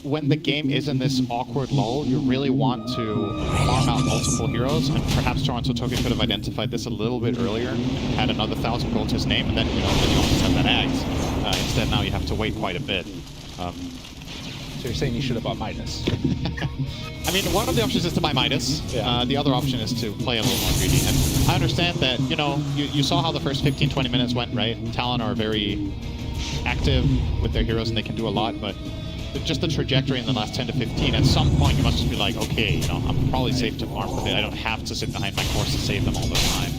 when the game is in this awkward lull, you really want to farm out multiple heroes, and perhaps Toronto Tokyo could have identified this a little bit earlier, had another 1,000 gold to his name, and then then you almost have that Ags. Instead, now you have to wait quite a bit. So you're saying you should have bought Midas? I mean, one of the options is to buy Midas. Yeah. The other option is to play a little more greedy. And I understand that, you saw how the first 15-20 minutes went, right? Talon are very active with their heroes, and they can do a lot, but just the trajectory in the last 10 to 15, at some point you must just be like, okay, I'm probably safe to farm for a bit. I don't have to sit behind my course to save them all the time.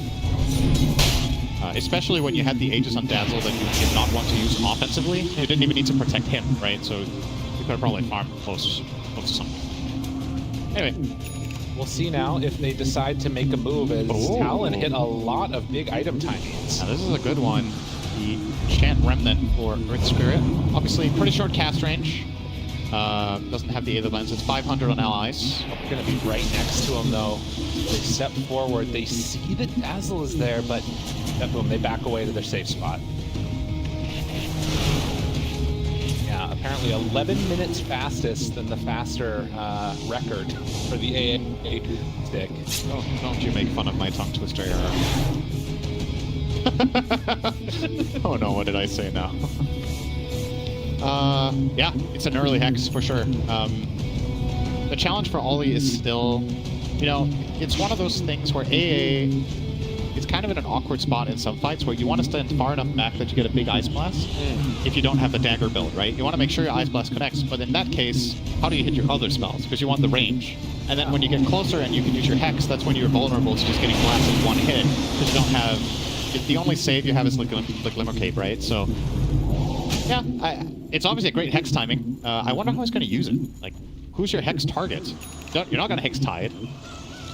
Especially when you had the Aegis on Dazzle that you did not want to use offensively. You didn't even need to protect him, right? So you could have probably farmed close to something. Anyway. We'll see now if they decide to make a move, as Talon hit a lot of big item timings. Now this is a good one. The Chant Remnant for Earth Spirit. Obviously pretty short cast range. Doesn't have the Aether Lens. It's 500 on allies. We're going to be right next to him, though. They step forward. They see that Dazzle is there, but boom, they back away to their safe spot. Yeah, apparently 11 minutes fastest than the faster record for the AA stick. Oh, don't you make fun of my tongue twister error. Oh no, what did I say now? Yeah, it's an early Hex for sure. The challenge for Ollie is still, it's one of those things where AA is kind of in an awkward spot in some fights where you want to stand far enough back that you get a big Ice Blast if you don't have the dagger build, right? You want to make sure your Ice Blast connects, but in that case, how do you hit your other spells? Because you want the range. And then when you get closer and you can use your Hex, that's when you're vulnerable to just getting blasted one hit, because you don't have, the only save you have is the Glimmer Cape, right? So, yeah, it's obviously a great Hex timing. I wonder how he's going to use it. Like, who's your Hex target? You're not going to Hex Tide.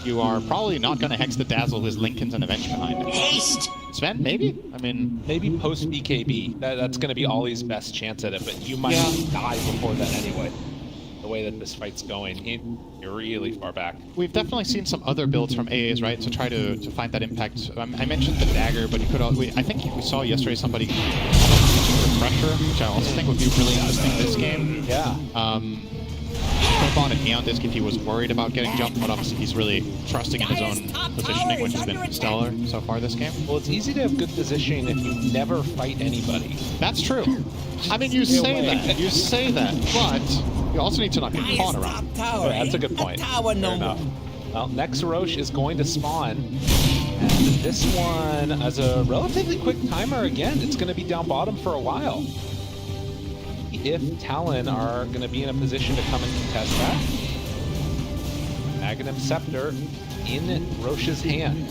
You are probably not going to Hex the Dazzle with Linken's and Avenge behind it. Haste! Sven, maybe? I mean... Maybe post BKB. That's going to be Ollie's best chance at it, but you might die before that anyway. The way that this fight's going, you're really far back. We've definitely seen some other builds from AAs, right, to try to find that impact. I mentioned the dagger, but you could. I think we saw yesterday somebody using the pressure, which I also think would be really interesting this game. Yeah. Could have gone a Neon Disc if he was worried about getting jumped, but obviously he's really trusting in his own positioning, which has been stellar so far this game. Well, it's easy to have good positioning if you never fight anybody. That's true. I mean, you say that, but you also need to not get caught around. Oh, that's a good point. Fair enough. Well, next Roche is going to spawn. And this one, as a relatively quick timer again, it's going to be down bottom for a while. If Talon are going to be in a position to come and contest that. Aghanim Scepter in Roche's hand.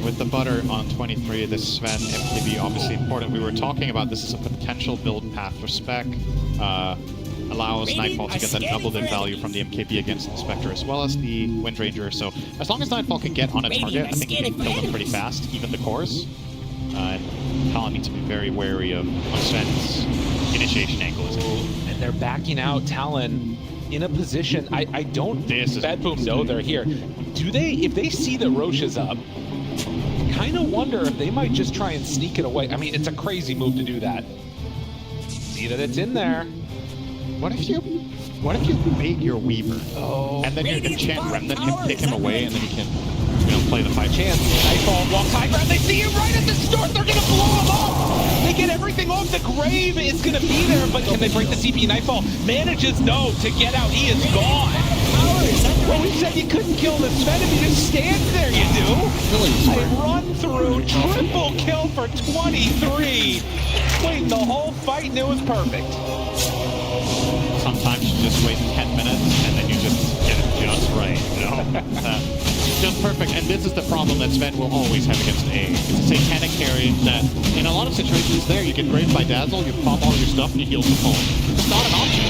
With the butter on 23, this Sven MKB obviously important. We were talking about this as a potential build path for Spec. Allows Nightfall to get that doubled in value from the MKB against the Spectre as well as the Wind Ranger. So as long as Nightfall can get on a target, I think he can kill them pretty fast, even the cores. Talon needs to be very wary of Sven's initiation angle. And they're backing out. Talon in a position. I don't BetBoom know they're here. Do they? If they see that Roche is up, kind of wonder if they might just try and sneak it away. I mean, it's a crazy move to do that. See that it's in there. What if you bait your Weaver? And then you enchant Remnant him, take him away, and then you can play the fight. Chance. Nightfall walks high ground. They see him right at the start. They're going to blow him up. They get everything off. The grave is going to be there, but can they break the CP? Nightfall manages to get out. He is gone. Well, we said you couldn't kill the Sven if you just stand there, you do. A run through, triple kill for 23. Waiting the whole fight and it was perfect. Sometimes you just wait 10 minutes and then you just get it just right, just perfect. And this is the problem that Sven will always have against A. It's a satanic carry that in a lot of situations there, you get grazed by Dazzle, you pop all your stuff and you heal some home. It's not an option.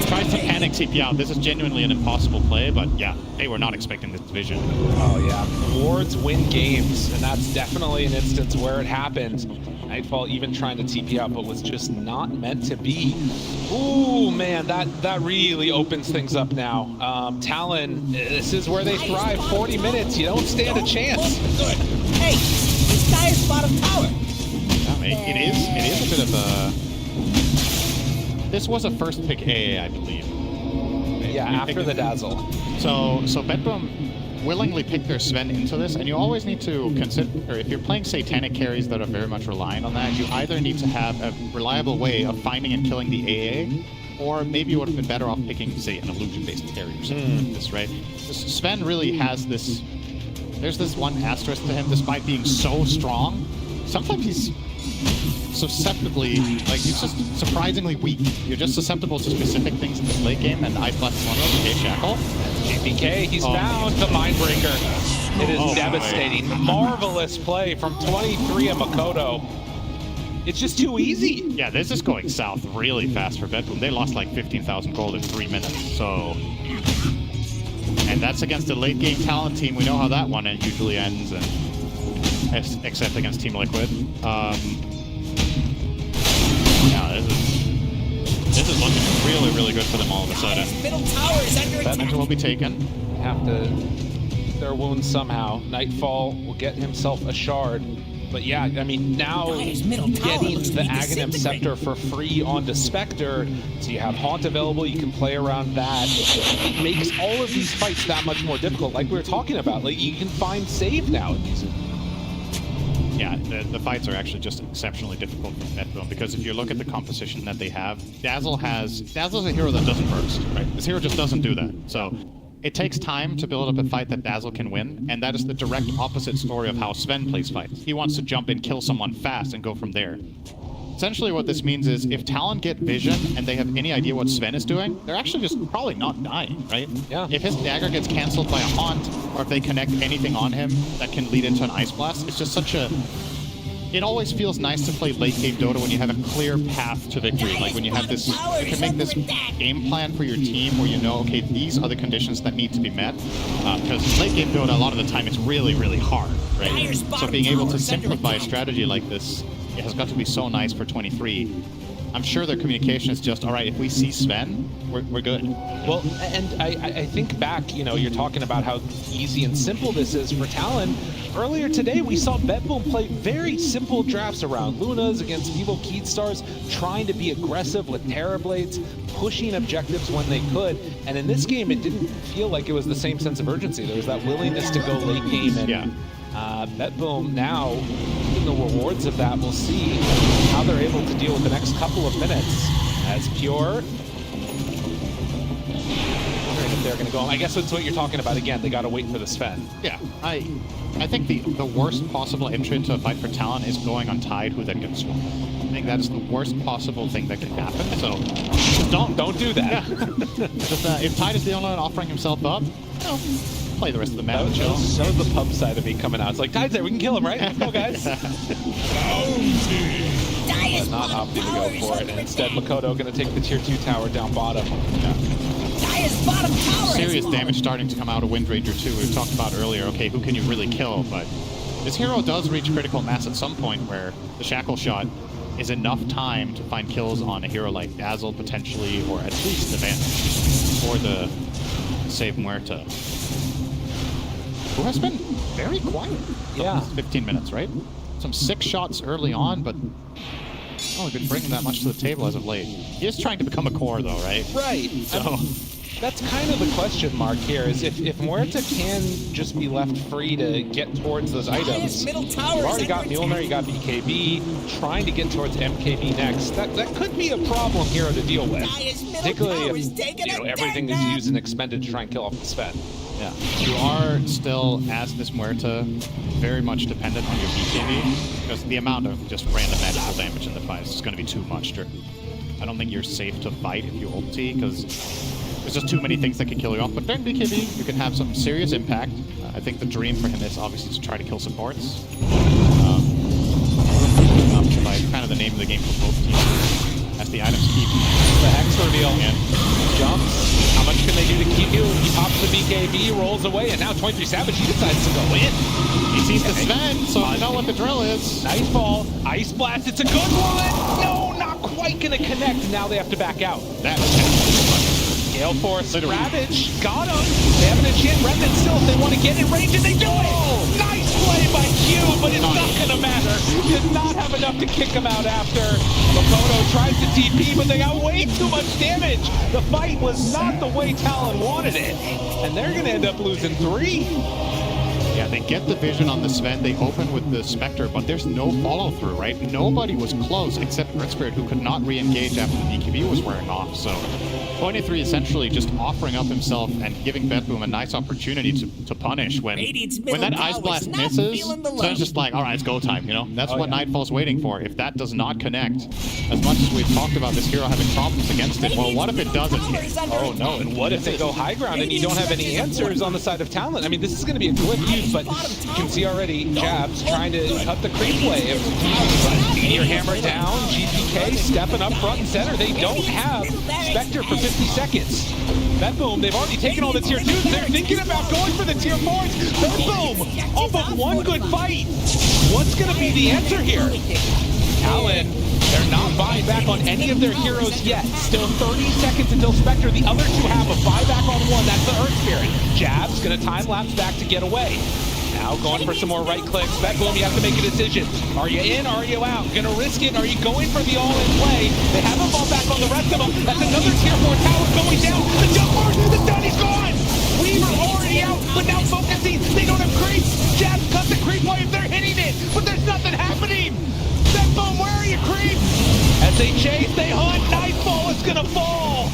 Tries to panic CP out. This is genuinely an impossible play, but yeah, they were not expecting this division. Oh yeah, wards win games, and that's definitely an instance where it happened. Nightfall even trying to TP out, but was just not meant to be. Ooh, man, that really opens things up now. Talon, this is where they thrive. 40 minutes, you don't stand a chance. Good. Hey, this guy is bottom tower. I mean, it is a bit of a... This was a first pick AA, I believe. Yeah, after the Dazzle. So BetBoom willingly picked their Sven into this, and you always need to consider, if you're playing satanic carries that are very much reliant on that, you either need to have a reliable way of finding and killing the AA, or maybe you would have been better off picking, say, an illusion-based carry or something like this, right? Sven really has this... There's this one asterisk to him, despite being so strong. Sometimes he's susceptibly, like, he's just surprisingly weak. You're just susceptible to specific things in this late game, and Ice Blast is one of them. Okay, Shackle. JPK, he's found the Mindbreaker. It is devastating. Boy. Marvelous play from 23 of Makoto. It's just too easy. Yeah, this is going south really fast for BetBoom. They lost like 15,000 gold in 3 minutes, so... And that's against a late game Talon team. We know how that one usually ends, and except against Team Liquid. Yeah, this is looking really, really good for them all of a sudden. Middle tower is under attack. Badminton will be taken. Have to their wounds somehow. Nightfall will get himself a shard. But yeah, I mean, now getting the Aghanim Scepter for free onto Spectre, so you have Haunt available, you can play around that. It makes all of these fights that much more difficult, like we were talking about. Like, you can find save now in these. Yeah, the fights are actually just exceptionally difficult for BetBoom, because if you look at the composition that they have, Dazzle's a hero that doesn't burst, right? This hero just doesn't do that. So it takes time to build up a fight that Dazzle can win, and that is the direct opposite story of how Sven plays fights. He wants to jump in, kill someone fast, and go from there. Essentially what this means is, if Talon get vision and they have any idea what Sven is doing, they're actually just probably not dying, right? Yeah. If his dagger gets cancelled by a Haunt, or if they connect anything on him that can lead into an Ice Blast, it's just such a... It always feels nice to play late game Dota when you have a clear path to victory. Like when you have this, you can make this game plan for your team where you know, okay, these are the conditions that need to be met. Because late game Dota, a lot of the time, it's really, really hard, right? So being able to simplify a strategy like this, it has got to be so nice for 23. I'm sure their communication is just, all right, if we see Sven, we're good. Well, and I think back, you know, you're talking about how easy and simple this is for Talon. Earlier today, we saw BetBoom play very simple drafts around Lunas against Evil Keystars, trying to be aggressive with Terrorblades, pushing objectives when they could. And in this game, it didn't feel like it was the same sense of urgency. There was that willingness to go late game. And BetBoom now, in the rewards of that, we'll see how they're able to deal with the next couple of minutes. As Pure, wondering if they're going to go. I guess that's what you're talking about again. They got to wait for the Sven. Yeah, I think the worst possible entry into a fight for Talon is going on Tide, who then gets swarmed. I think that is the worst possible thing that can happen. So just don't do that. Yeah. Just, if Tide is the only one offering himself up, play the rest of the map. That was the pub side of me coming out. It's like, Tide's there, we can kill him, right? Let's go, guys. Not opting to go for it, and instead Makoto going to take the tier 2 tower down bottom. Serious damage starting to come out of Windranger too. We talked about earlier, okay, who can you really kill? But this hero does reach critical mass at some point where the Shackle shot is enough time to find kills on a hero like Dazzle, potentially, or at least the Vanish, or the Save Muerta, who has been very quiet the last 15 minutes, right? Some 6 shots early on, but only been bringing that much to the table as of late. He is trying to become a core, though, right? Right. So that's kind of the question mark here, is if Muerta can just be left free to get towards those items. Middle You've tower already got Mjolnir, you got BKB, trying to get towards MKB next. That could be a problem here to deal with, particularly if everything is used and expended to try and kill off the Sven. yeah, you are still, as this Muerta, very much dependent on your BKB, because the amount of just random magical damage in the fight is going to be too much. I don't think you're safe to fight if you ulti, because there's just too many things that can kill you off. But during BKB, you can have some serious impact. I think the dream for him is obviously to try to kill supports. By kind of the name of the game for both teams. As the items keep The Hex reveal. in. Jumps. How much can they do to keep you? He pops the BKB, rolls away, and now 23 Savage, he decides to go in. He sees the Sven, so I know what the drill is. Nice ball. Ice Blast, it's a good one! No, not quite gonna connect. Now they have to back out. That was Gale Force, Literally. Ravage, got him. They have an enchant remnant still if they want to get in range, and they do it! Nice play by Q, but it's not gonna matter. Did not have enough to kick him out after. Makoto tries to TP, but they got way too much damage. The fight was not the way Talon wanted it, and they're gonna end up losing 3. Yeah, they get the vision on the Sven, they open with the Spectre, but there's no follow-through, right? Nobody was close except Red Spirit, who could not re-engage after the BKB was wearing off, so 23 essentially just offering up himself and giving BetBoom a nice opportunity to punish when that Ice Blast misses, so it's just like, alright, it's go time, you know? That's what Nightfall's waiting for. If that does not connect, as much as we've talked about this hero having problems against it, well, what if it doesn't hit? Oh no, and what if they go high ground and you don't have any answers on the side of Talon? I mean, this is going to be a glyph use, but you can see already Jabs trying to cut the creep wave. Meteor Hammer down, GPK stepping up front and center. They don't have Spectre for 50 seconds. BetBoom, they've already taken all the tier 2s. They're thinking about going for the tier 4s. BetBoom, all but one good fight. What's going to be the answer here? Talon, they're not buying back on any of their heroes yet. Still 30 seconds until Spectre. The other two have a buyback on one. That's the Earth Spirit. Jab's going to time lapse back to get away. Now going for some more right clicks. BetBoom, you have to make a decision. Are you in? Are you out? Gonna risk it? Are you going for the all-in play? They haven't fall back on the rest of them. That's another tier 4 tower going down. The jump force, the stun is gone! Weaver already out, but now focusing. They don't have creeps. Jab cut the creep wave. They're hitting it, but there's nothing happening. BetBoom, where are you, creep? As they chase, they hunt. Nightfall is gonna fall.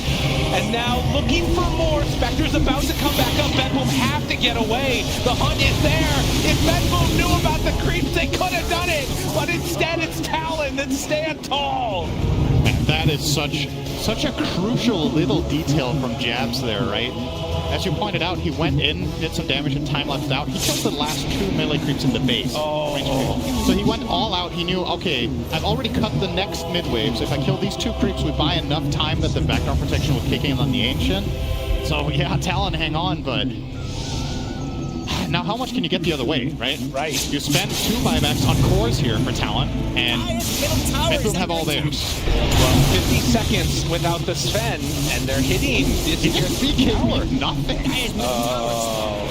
And now looking for more. Spectre's about to come back up. BetBoom have to get away. The hunt is there. If BetBoom knew about the creeps, they could have done it. But instead, it's Talon that stand tall. And that is such a crucial little detail from Jabs there, right? As you pointed out, he went in, did some damage, and time-lapsed out. He killed the last 2 melee creeps in the base. So he went all out. He knew, okay, I've already cut the next mid-waves. If I kill these 2 creeps, we buy enough time that the background protection will kick in on the Ancient. So yeah, Talon, hang on, but now how much can you get the other way, right? Right. You spend 2 buybacks on cores here for Talon, and BetBoom have all theirs. Well, 50 seconds without the Sven, and they're hitting this He just BKB'd nothing. Oh,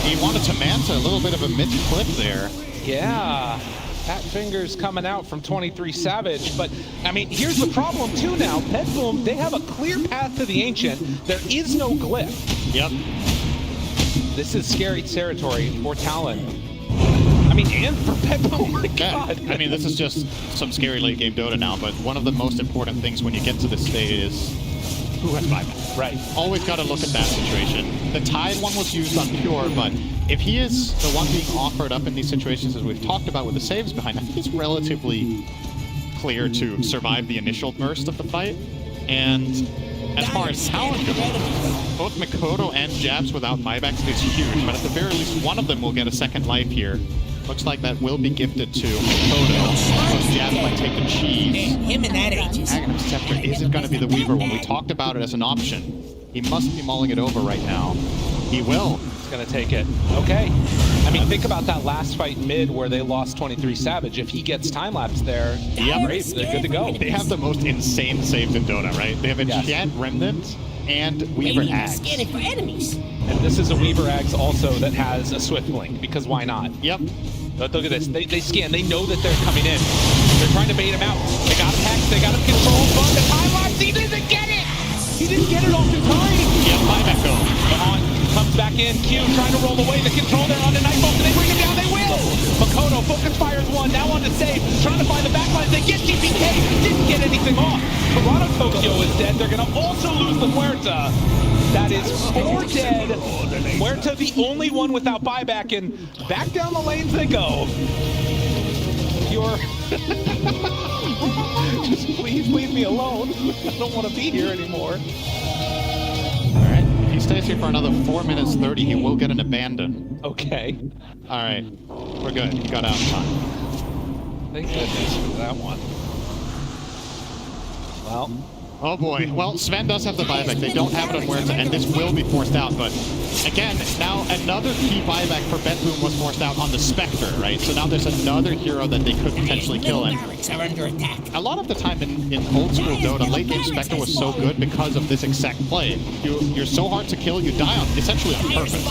He wanted to Manta, a little bit of a mid-clip there. yeah. Fat fingers coming out from 23 Savage, but I mean, here's the problem too now. BetBoom, they have a clear path to the Ancient. There is no glyph. Yep. This is scary territory for Talon. I mean, and for BetBoom, oh my god. I mean, this is just some scary late game Dota now, but one of the most important things when you get to this stage is who has buyback. Right. Always got to look at that situation. The Tide one was used on Pure, but if he is the one being offered up in these situations, as we've talked about with the saves behind, I think he's relatively clear to survive the initial burst of the fight. And as far as Talon goes, both Makoto and Jabs without buybacks is huge, but at the very least, one of them will get a second life here. Looks like that will be gifted to Makoto. Because Jabs might take the cheese. Him and that Aegis. Aghanim Scepter isn't going to be the Weaver one. We talked about it as an option. He must be mulling it over right now. He will. He's gonna take it. Okay. I mean, think about that last fight mid where they lost 23 Savage. If he gets time lapse there, great, they're good to go. They have the most insane saves in Dota, right? They have Enchant Remnant and Weaver Axe. Scanning for enemies. And this is a Weaver Axe also that has a Swift Blink, because why not? Yep. But look at this. They scan. They know that they're coming in. They're trying to bait him out. They got him hacked. They got him controlled. But the time lapse, he doesn't get it. He didn't get it off in time. Yep, buyback go. On, comes back in. Q trying to roll away. The control there on the Nightfall. Can they bring him down? They will. Makoto focus fires one. Now on to save. Trying to find the backline. They get GPK. Didn't get anything off. Toronto Tokyo is dead. They're going to also lose the Muerta. That is 4 dead. Muerta the only one without buyback, and back down the lanes they go. You're... Just please leave me alone. I don't want to be here anymore. All right. If he stays here for another 4 minutes 30, he will get an abandon. Okay. All right. We're good. He got out in time. Thank goodness for that one. Well... Oh boy. Well, Sven does have the buyback. They don't have it on Muerta, and this will be forced out. But again, now another key buyback for BetBoom was forced out on the Spectre, right? So now there's another hero that they could potentially kill. And Are under attack. a lot of the time in old school Dota, late game Spectre was so good because of this exact play. You're so hard to kill, you die on essentially on purpose.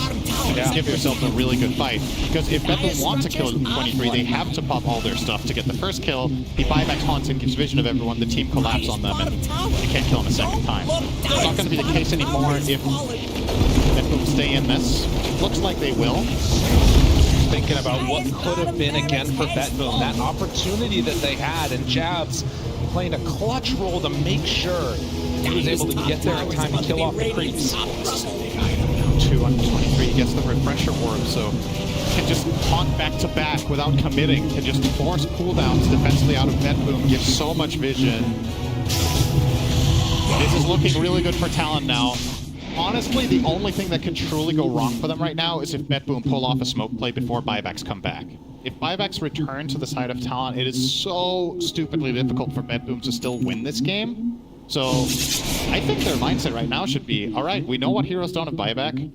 To give yourself a really good fight. Because if BetBoom want to kill 23, they have to pop all their stuff to get the first kill. He buybacks haunts and gives vision of everyone. The team collapse on them, and you can't kill him a second time. It's not going to be the case anymore if BetBoom stay in this. Looks like they will. Thinking about what could have been again for BetBoom, that opportunity that they had, and Jabs playing a clutch role to make sure he was able to get there in time to kill off the creeps. 223 gets the refresher orb, so can just haunt back to back without committing, can just force cooldowns defensively out of BetBoom, give so much vision. This is looking really good for Talon now. Honestly, the only thing that can truly go wrong for them right now is if BetBoom pull off a smoke play before buybacks come back. If buybacks return to the side of Talon, it is so stupidly difficult for BetBoom to still win this game. So I think their mindset right now should be, all right, we know what heroes don't have buyback.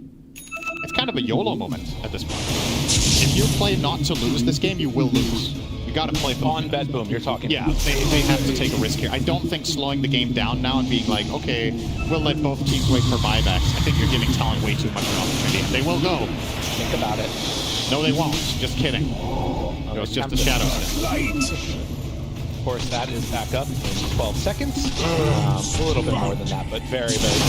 It's kind of a YOLO moment at this point. If you play not to lose this game, you will lose. You got to play for on BetBoom, you're talking. Yeah, they have to take a risk here. I don't think slowing the game down now and being like, okay, we'll let both teams wait for buybacks. I think you're giving Talon way too much of an opportunity. And they will go. Think about it. No, they won't. Just kidding. It was just a shadow. Of course, that is back up in 12 seconds. A little bit more than that, but very, very.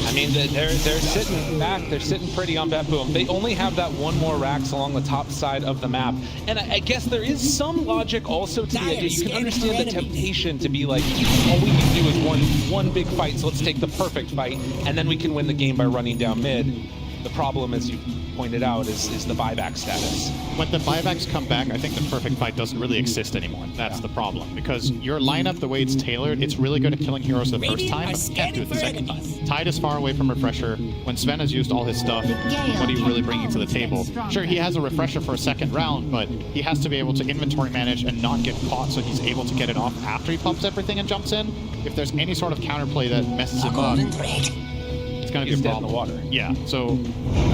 I mean, they're sitting back. They're sitting pretty on BetBoom. They only have that one more Rax along the top side of the map. And I guess there is some logic also to the idea. You can understand the temptation to be like, all we can do is one big fight, so let's take the perfect fight, and then we can win the game by running down mid. The problem, as you pointed out, is the buyback status. When the buybacks come back, I think the perfect fight doesn't really exist anymore. That's the problem. Because your lineup, the way it's tailored, it's really good at killing heroes the first time, but you can't do it the second time. Tide is far away from Refresher. When Sven has used all his stuff, what are you really bringing to the table? Sure, he has a Refresher for a second round, but he has to be able to inventory manage and not get caught, so he's able to get it off after he pumps everything and jumps in. If there's any sort of counterplay that messes him up, it's going to be a problem. In the water. Yeah, so...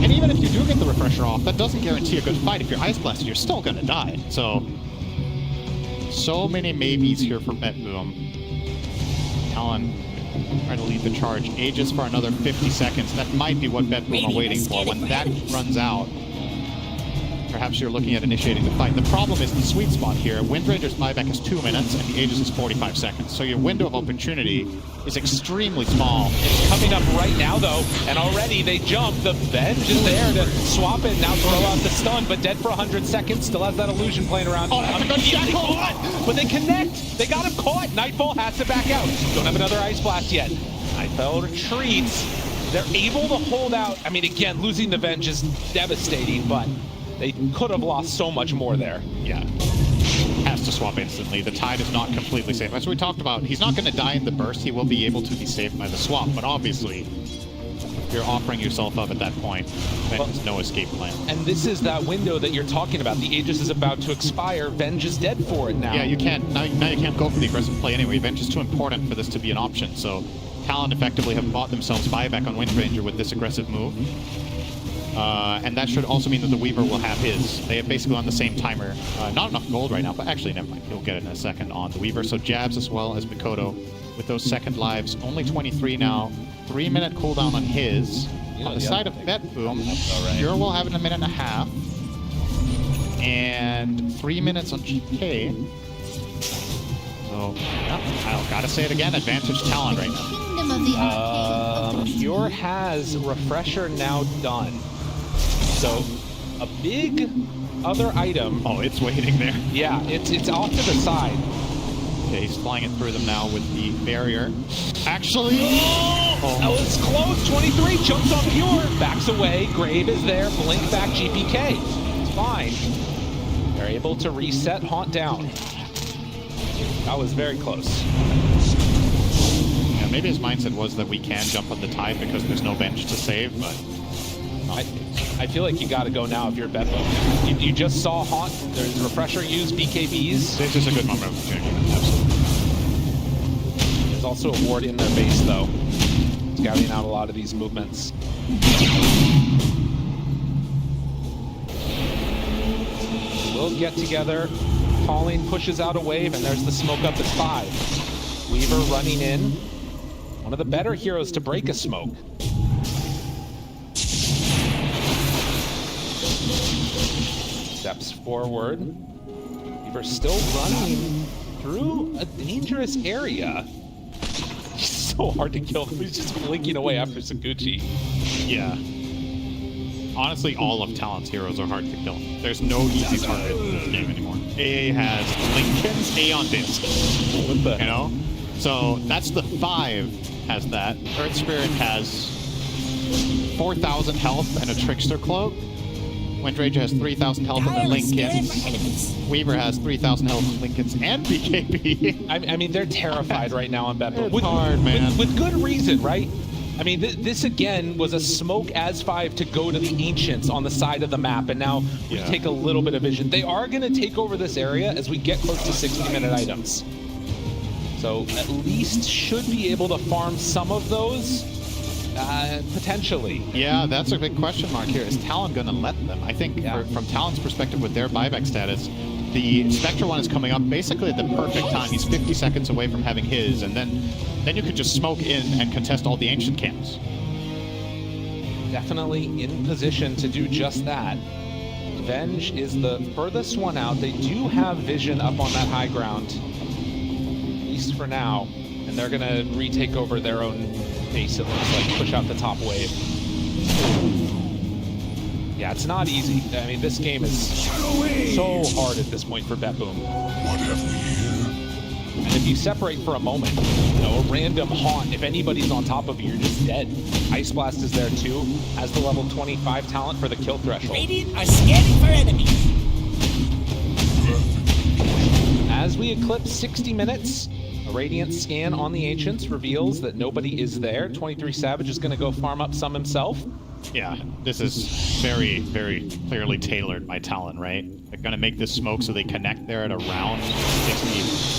And even if you do get the refresher off, that doesn't guarantee a good fight. If you're ice blasted, you're still going to die. So many maybes here for BetBoom. Talon trying to lead the charge. Aegis for another 50 seconds. That might be what BetBoom are waiting for. When that runs out, perhaps you're looking at initiating the fight. The problem is the sweet spot here. Windranger's buyback is 2 minutes, and the Aegis is 45 seconds. So your window of opportunity is extremely small. It's coming up right now, though, and already they jump. The Venge is there to swap it, now throw out the stun, but dead for 100 seconds. Still has that illusion playing around. Oh, that's a good shot! But they connect. They got him caught. Nightfall has to back out. Don't have another Ice Blast yet. Nightfall retreats. They're able to hold out. I mean, again, losing the Venge is devastating, but they could have lost so much more there. Yeah. Has to swap instantly. The Tide is not completely safe. As we talked about, he's not going to die in the burst. He will be able to be saved by the swap, but obviously, you're offering yourself up at that point. There's no escape plan. And this is that window that you're talking about. The Aegis is about to expire. Venge is dead for it now. Yeah, you can't. Now you can't go for the aggressive play anyway. Venge is too important for this to be an option, so Talon effectively have bought themselves buyback on Windranger with this aggressive move. And that should also mean that the Weaver will have his. They have basically on the same timer. Not enough gold right now, but actually, never mind. He'll get it in a second on the Weaver. So jabs as well as Mikoto with those second lives. Only 23 now. 3-minute cooldown on his. On the side of BetBoom, Pure will have it in a minute and a half. And 3 minutes on GK. So, yeah, I gotta say it again, advantage Talon right now. Pure has Refresher now done. So, a big other item. Oh, it's waiting there. Yeah, it's off to the side. Okay, he's flying it through them now with the barrier. Actually, that was close. 23 jumps on Pure, backs away. Grave is there. Blink back GPK. It's fine. They're able to reset Haunt down. That was very close. Yeah, maybe his mindset was that we can jump on the tide because there's no bench to save, but I feel like you got to go now if you're BetBoom. You just saw Haunt. There's Refresher use BKBs. This is a good moment of opportunity. Absolutely. There's also a ward in their base, though. Scouting out a lot of these movements. We'll get together. Calling pushes out a wave, and there's the smoke up at 5. Weaver running in. One of the better heroes to break a smoke. Steps forward. Weaver still running through a dangerous area. He's so hard to kill. He's just blinking away after Saguchi. Yeah. Honestly, all of Talon's heroes are hard to kill. There's no easy target in this game anymore. AA has Linken's A on disc. What the? You know? So that's the 5 has that. Earth Spirit has 4,000 health and a Trickster Cloak. Windranger has 3,000 health and then Linken's. Weaver has 3,000 health and Linken's and BKB. I mean, they're terrified right now on BetBoom. It's hard, man. With good reason, right? I mean, this again was a smoke as 5 to go to the Ancients on the side of the map, and now we take a little bit of vision. They are going to take over this area as we get close to 60-minute items. So at least should be able to farm some of those, potentially. Yeah, that's a big question mark here. Is Talon going to let them? I think from Talon's perspective with their buyback status, the Spectre one is coming up basically at the perfect time. He's 50 seconds away from having his, and then you could just smoke in and contest all the Ancient camps. Definitely in position to do just that. Venge is the furthest one out. They do have vision up on that high ground, at least for now, and they're going to retake over their own base, it looks like, push out the top wave. Yeah, it's not easy. I mean, this game is so hard at this point for BetBoom. And if you separate for a moment, you know, a random Haunt, if anybody's on top of you, you're just dead. Ice Blast is there too, has the level 25 talent for the kill threshold. Radiant are scanning for enemies. As we eclipse 60 minutes, a Radiant scan on the Ancients reveals that nobody is there. 23 Savage is going to go farm up some himself. Yeah, this is very, very clearly tailored by Talon, right? They're going to make this smoke so they connect there at around 60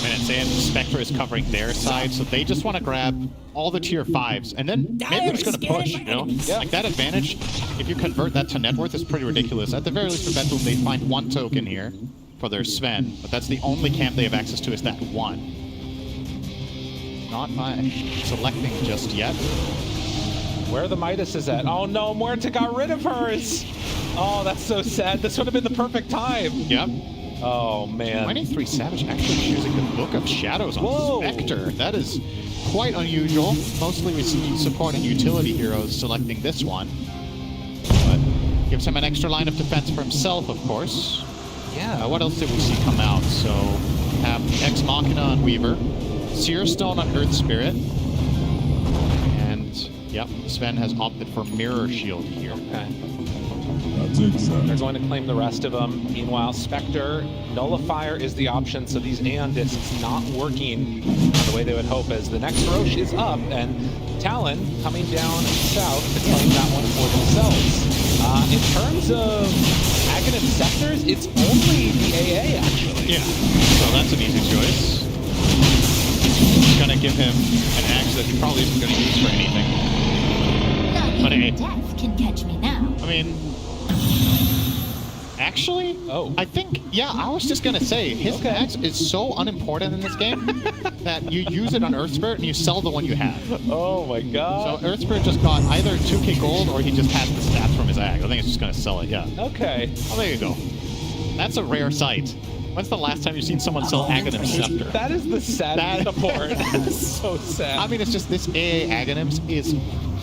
minutes in. Spectre is covering their side, so they just want to grab all the tier 5s, and then maybe they're just going to push, you know? Yeah. Like that advantage, if you convert that to net worth, is pretty ridiculous. At the very least for BetBoom, they find 1 token here for their Sven, but that's the only camp they have access to is that 1. Not by selecting just yet. Where the Midas is at. Oh no, Muerta got rid of hers! Oh, that's so sad. This would have been the perfect time. Yep. Oh man. 23 Savage actually choosing the Book of Shadows on Spectre. That is quite unusual. Mostly we see support and utility heroes selecting this one. But gives him an extra line of defense for himself, of course. Yeah, what else did we see come out? So, have Ex Machina on Weaver, Seer Stone on Earth Spirit, and, yep, Sven has opted for Mirror Shield here. Okay. They're going to claim the rest of them. Meanwhile, Spectre, Nullifier is the option, so these Aeon Discs not working the way they would hope, as the next Roche is up, and Talon coming down south to claim that one for themselves. In terms of Aghanim Scepters, it's only the AA, actually. Yeah, so that's an easy choice. It's gonna give him an axe that he probably isn't gonna use for anything. Not But even hey. death can catch me now. I mean, actually, I think, yeah, I was just gonna say, his axe is so unimportant in this game that you use it on Earth Spirit and you sell the one you have. Oh my god. So Earth Spirit just got either 2k gold or he just has the stats from his axe. I think it's just gonna sell it, yeah. Okay. Oh, there you go. That's a rare sight. When's the last time you've seen someone sell Aghanim's Scepter? That is the saddest support. That's so sad. I mean, it's just this AA Aghanim's is,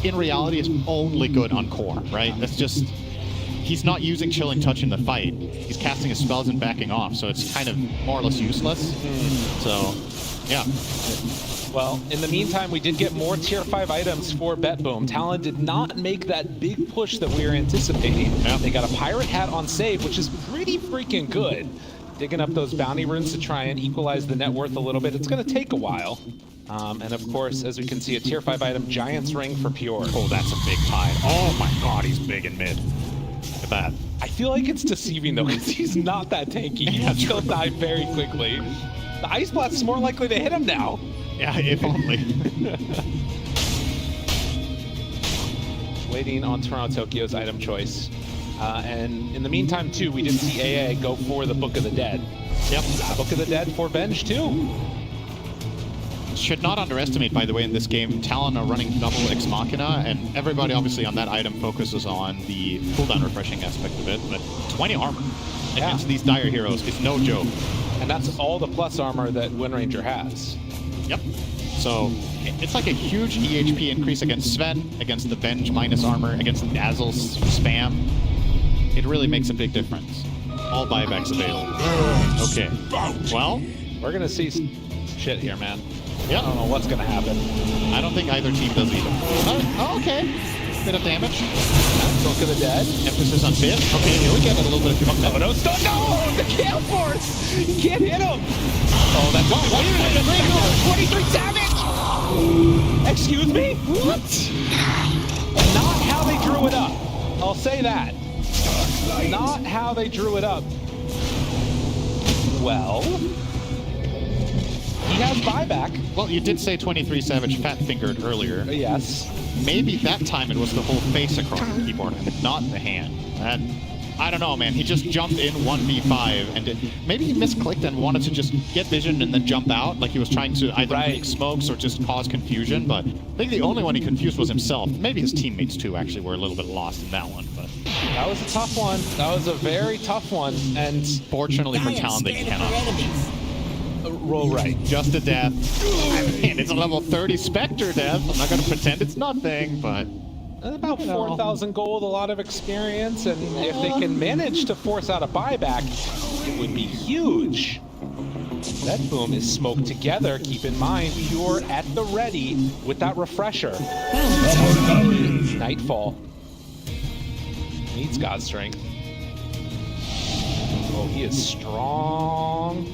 in reality, is only good on core, right? That's just, he's not using Chilling Touch in the fight. He's casting his spells and backing off, so it's kind of more or less useless. So, yeah. Well, in the meantime, we did get more tier 5 items for BetBoom. Talon did not make that big push that we were anticipating. Yep. They got a pirate hat on save, which is pretty freaking good. Digging up those bounty runes to try and equalize the net worth a little bit. It's going to take a while. And of course, as we can see, a tier 5 item, Giant's Ring for Pure. Oh, that's a big tide. Oh my god, he's big in mid. Look at that. I feel like it's deceiving though, because he's not that tanky. He will still die very quickly. The Ice Blast is more likely to hit him now. Yeah, if only. Waiting on Toronto Tokyo's item choice. And in the meantime, too, we did see AA go for the Book of the Dead. Yep. Book of the Dead for Venge, too. Should not underestimate, by the way, in this game, Talon are running double Ex Machina, and everybody obviously on that item focuses on the cooldown refreshing aspect of it, but 20 armor against these dire heroes is no joke. And that's all the plus armor that Wind Ranger has. Yep. So it's like a huge EHP increase against Sven, against the Venge minus armor, against Dazzle's spam. It really makes a big difference. All buybacks available. Okay. Well, we're going to see shit here, man. Yep. I don't know what's going to happen. I don't think either team does either. Oh, okay. Bit of damage. Book of the Dead. Emphasis on bit. Okay, here we get a little bit of commitment. Oh, no, stop. No! The Gale Force! You can't hit him! Oh, that's what? 23 Savage! Excuse me? What? Not how they drew it up. I'll say that. Not how they drew it up. Well, he has buyback. Well, you did say 23 Savage fat-fingered earlier. Yes. Maybe that time it was the whole face across the keyboard and not the hand. I don't know, man. He just jumped in 1v5 and maybe he misclicked and wanted to just get vision and then jump out, like he was trying to either make smokes or just cause confusion. But I think the only one he confused was himself. Maybe his teammates too actually were a little bit lost in that one. But that was a tough one. That was a very tough one. And fortunately for Talon, they cannot. Roll right. Just a death. I mean, it's a level 30 Spectre death. I'm not going to pretend it's nothing, but about 4,000 gold, a lot of experience, and if they can manage to force out a buyback, it would be huge. BetBoom is smoked together. Keep in mind, Pure at the ready with that refresher. Nightfall needs God's strength. Oh, he is strong.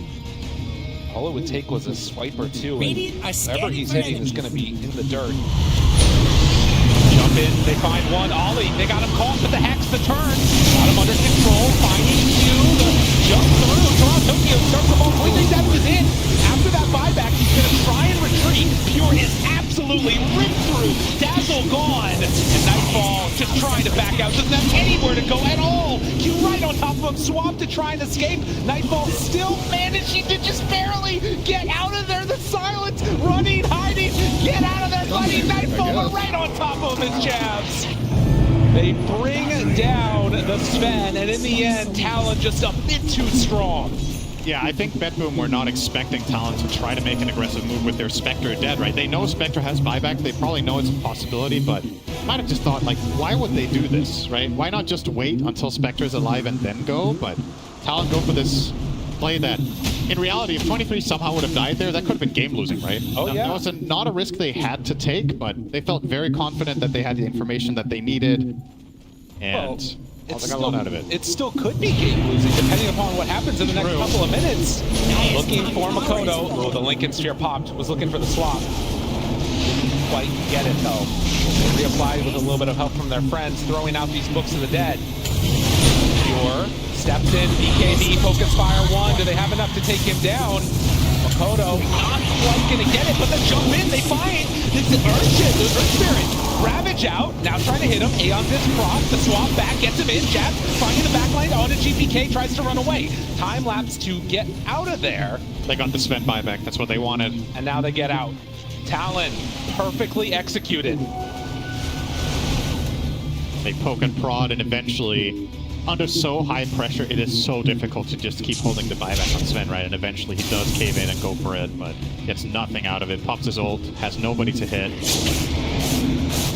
All it would take was a swipe or two, and whatever he's hitting is going to be in the dirt. Jump in, they find one, Ollie, they got him caught with the Hex, the turn, got him under control, finding two, the jump through, Toronto Tokyo starts the ball, 23 Savage is in. After that buyback, he's going to try and retreat. Pure is absolutely ripped through, Dazzle gone, and Nightfall just trying to back out, doesn't have anywhere to go at all. Q right on top of him, Swamp to try and escape, Nightfall still managing to just barely get out of there, the silence, running, hiding, get out of there, buddy, Nightfall right on top of his jabs. They bring down the Sven, and in the end, Talon just a bit too strong. Yeah, I think BetBoom were not expecting Talon to try to make an aggressive move with their Spectre dead, right? They know Spectre has buyback, they probably know it's a possibility, but might have just thought, like, why would they do this, right? Why not just wait until Spectre's alive and then go? But Talon go for this play that, in reality, if 23 somehow would have died there, that could have been game-losing, right? Oh, yeah. That was not a risk they had to take, but they felt very confident that they had the information that they needed, and they got a lot out of it. It still could be game-losing, depending upon what happens in the next couple of minutes. Looking for Makoto. Oh, the Lincoln Sphere popped. Was looking for the swap. Didn't quite get it, though. They reapplied with a little bit of help from their friends, throwing out these Books of the Dead. Pure steps in, BKB, Focus Fire 1. Do they have enough to take him down? Makoto not quite gonna get it, but the jump in, they find this Earth Spirit. Ravage out, now trying to hit him. Aeon Disc cross, the swap back, gets him in. Jab finding the backline onto GPK, tries to run away. Time lapse to get out of there. They got the Sven buyback, that's what they wanted. And now they get out. Talon, perfectly executed. They poke and prod, and eventually, under so high pressure, it is so difficult to just keep holding the buyback on Sven, right? And eventually he does cave in and go for it, but gets nothing out of it. Pops his ult, has nobody to hit.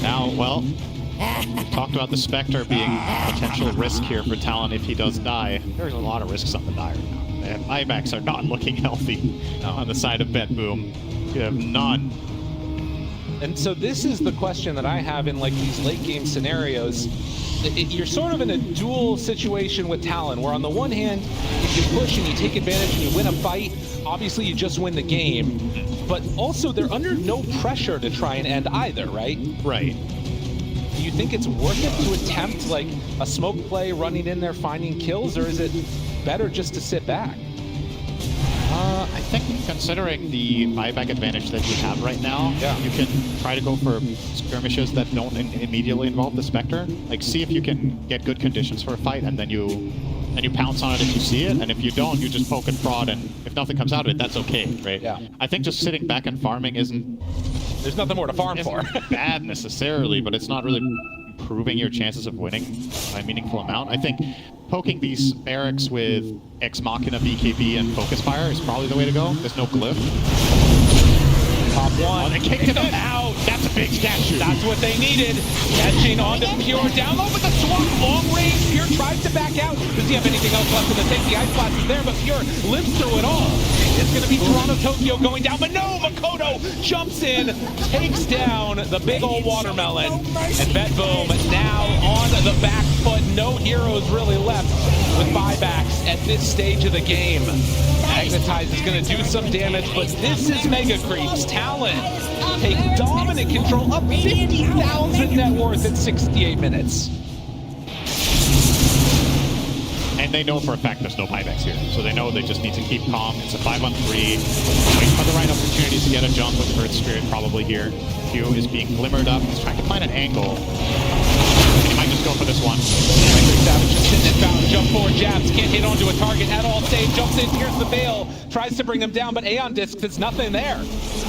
Now, well, we talked about the Spectre being a potential risk here for Talon if he does die. There's a lot of risks on the die right now. And buybacks are not looking healthy on the side of BetBoom. You have none. And so this is the question that I have in like these late game scenarios. You're sort of in a dual situation with Talon, where on the one hand, if you push and you take advantage and you win a fight, obviously you just win the game. But also they're under no pressure to try and end either, right? Right. Do you think it's worth it to attempt like a smoke play, running in there, finding kills, or is it better just to sit back? I think considering the buyback advantage that you have right now, you can try to go for skirmishes that don't immediately involve the Spectre. Like, see if you can get good conditions for a fight, and then you pounce on it if you see it, and if you don't, you just poke and prod, and if nothing comes out of it, that's okay, right? Yeah. I think just sitting back and farming There's nothing more to farm for. bad necessarily, but it's not really improving your chances of winning by a meaningful amount. I think poking these barracks with Ex Machina, BKB, and Focus Fire is probably the way to go. There's no glyph. Top one. Oh, they kicked him out. That's a big statue. That's what they needed. Catching on to Pure. Down low with the swap. Long range. Pure tries to back out. Does he have anything else left in the tank? The Ice Blast is there, but Pure lives through it all. It's going to be Toronto Tokyo going down, but no! Makoto jumps in, takes down the big old watermelon. And BetBoom now on the back foot. No heroes really left with buybacks at this stage of the game. Magnetize is going to do some damage, but this is Mega Creeps. Talon take dominant control, up 50,000 net worth in 68 minutes. And they know for a fact there's no buybacks here. So they know they just need to keep calm. It's a 5-on-3. Wait for the right opportunities to get a jump with Earth Spirit probably here. Q is being glimmered up. He's trying to find an angle. He might just go for this one. Savage just sitting and found. Jump forward jabs. Can't hit onto a target at all. Save. Jumps in. Here's the bail. Tries to bring him down, but Aeon Discs, it's nothing there.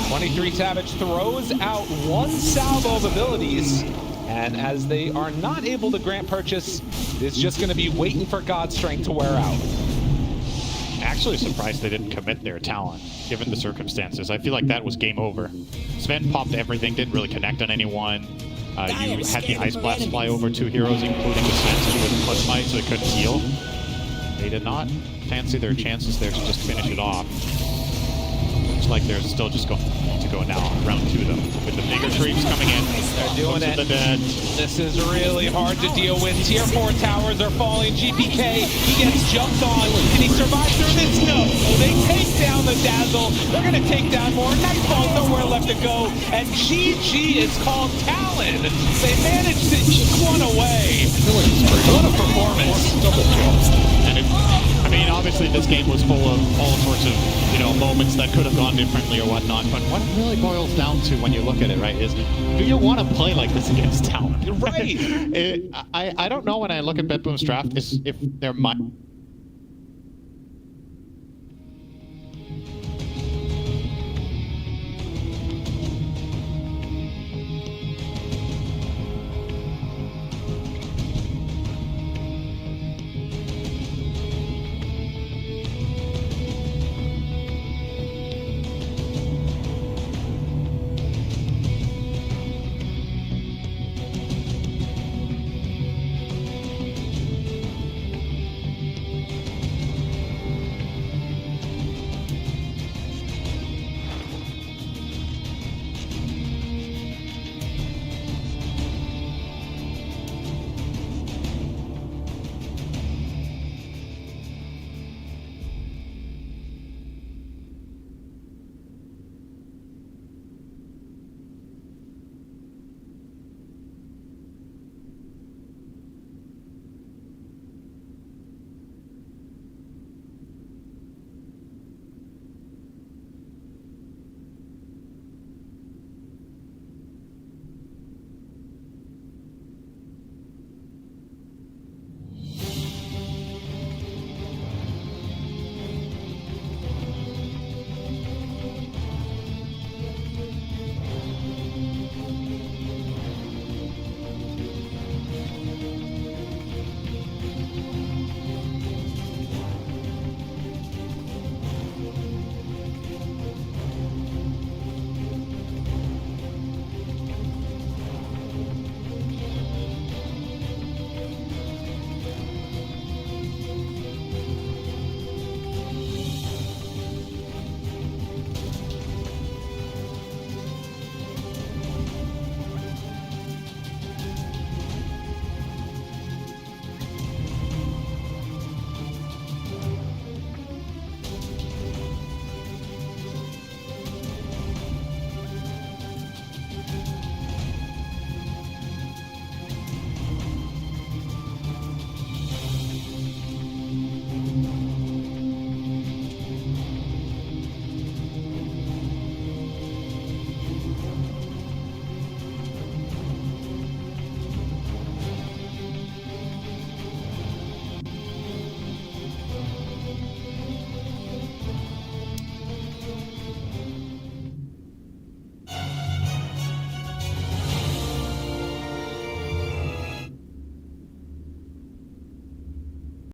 23 Savage throws out one salvo of abilities. And as they are not able to grant purchase, it's just going to be waiting for God's strength to wear out. Actually surprised they didn't commit their talent, given the circumstances. I feel like that was game over. Sven popped everything, didn't really connect on anyone. You had the Ice Blast fly over 2 heroes, including the Sven, with Push Might, so it couldn't heal. They did not fancy their chances there to just finish it off. Looks like they're still just going to go now, round 2 though, with the bigger creeps coming in. They're doing it. The dead. This is really hard to deal with. Tier 4 towers are falling. GPK, he gets jumped on. Can he survive through this? No. They take down the Dazzle. They're going to take down more. Nightfall, nowhere left to go. And GG is called Talon. They managed to eke one away. What a performance. Double kill. And I mean, obviously this game was full of all sorts of, moments that could have gone differently or whatnot, but what it really boils down to when you look at it, right, is do you want to play like this against Talon? Right. I don't know when I look at BetBoom's draft is if there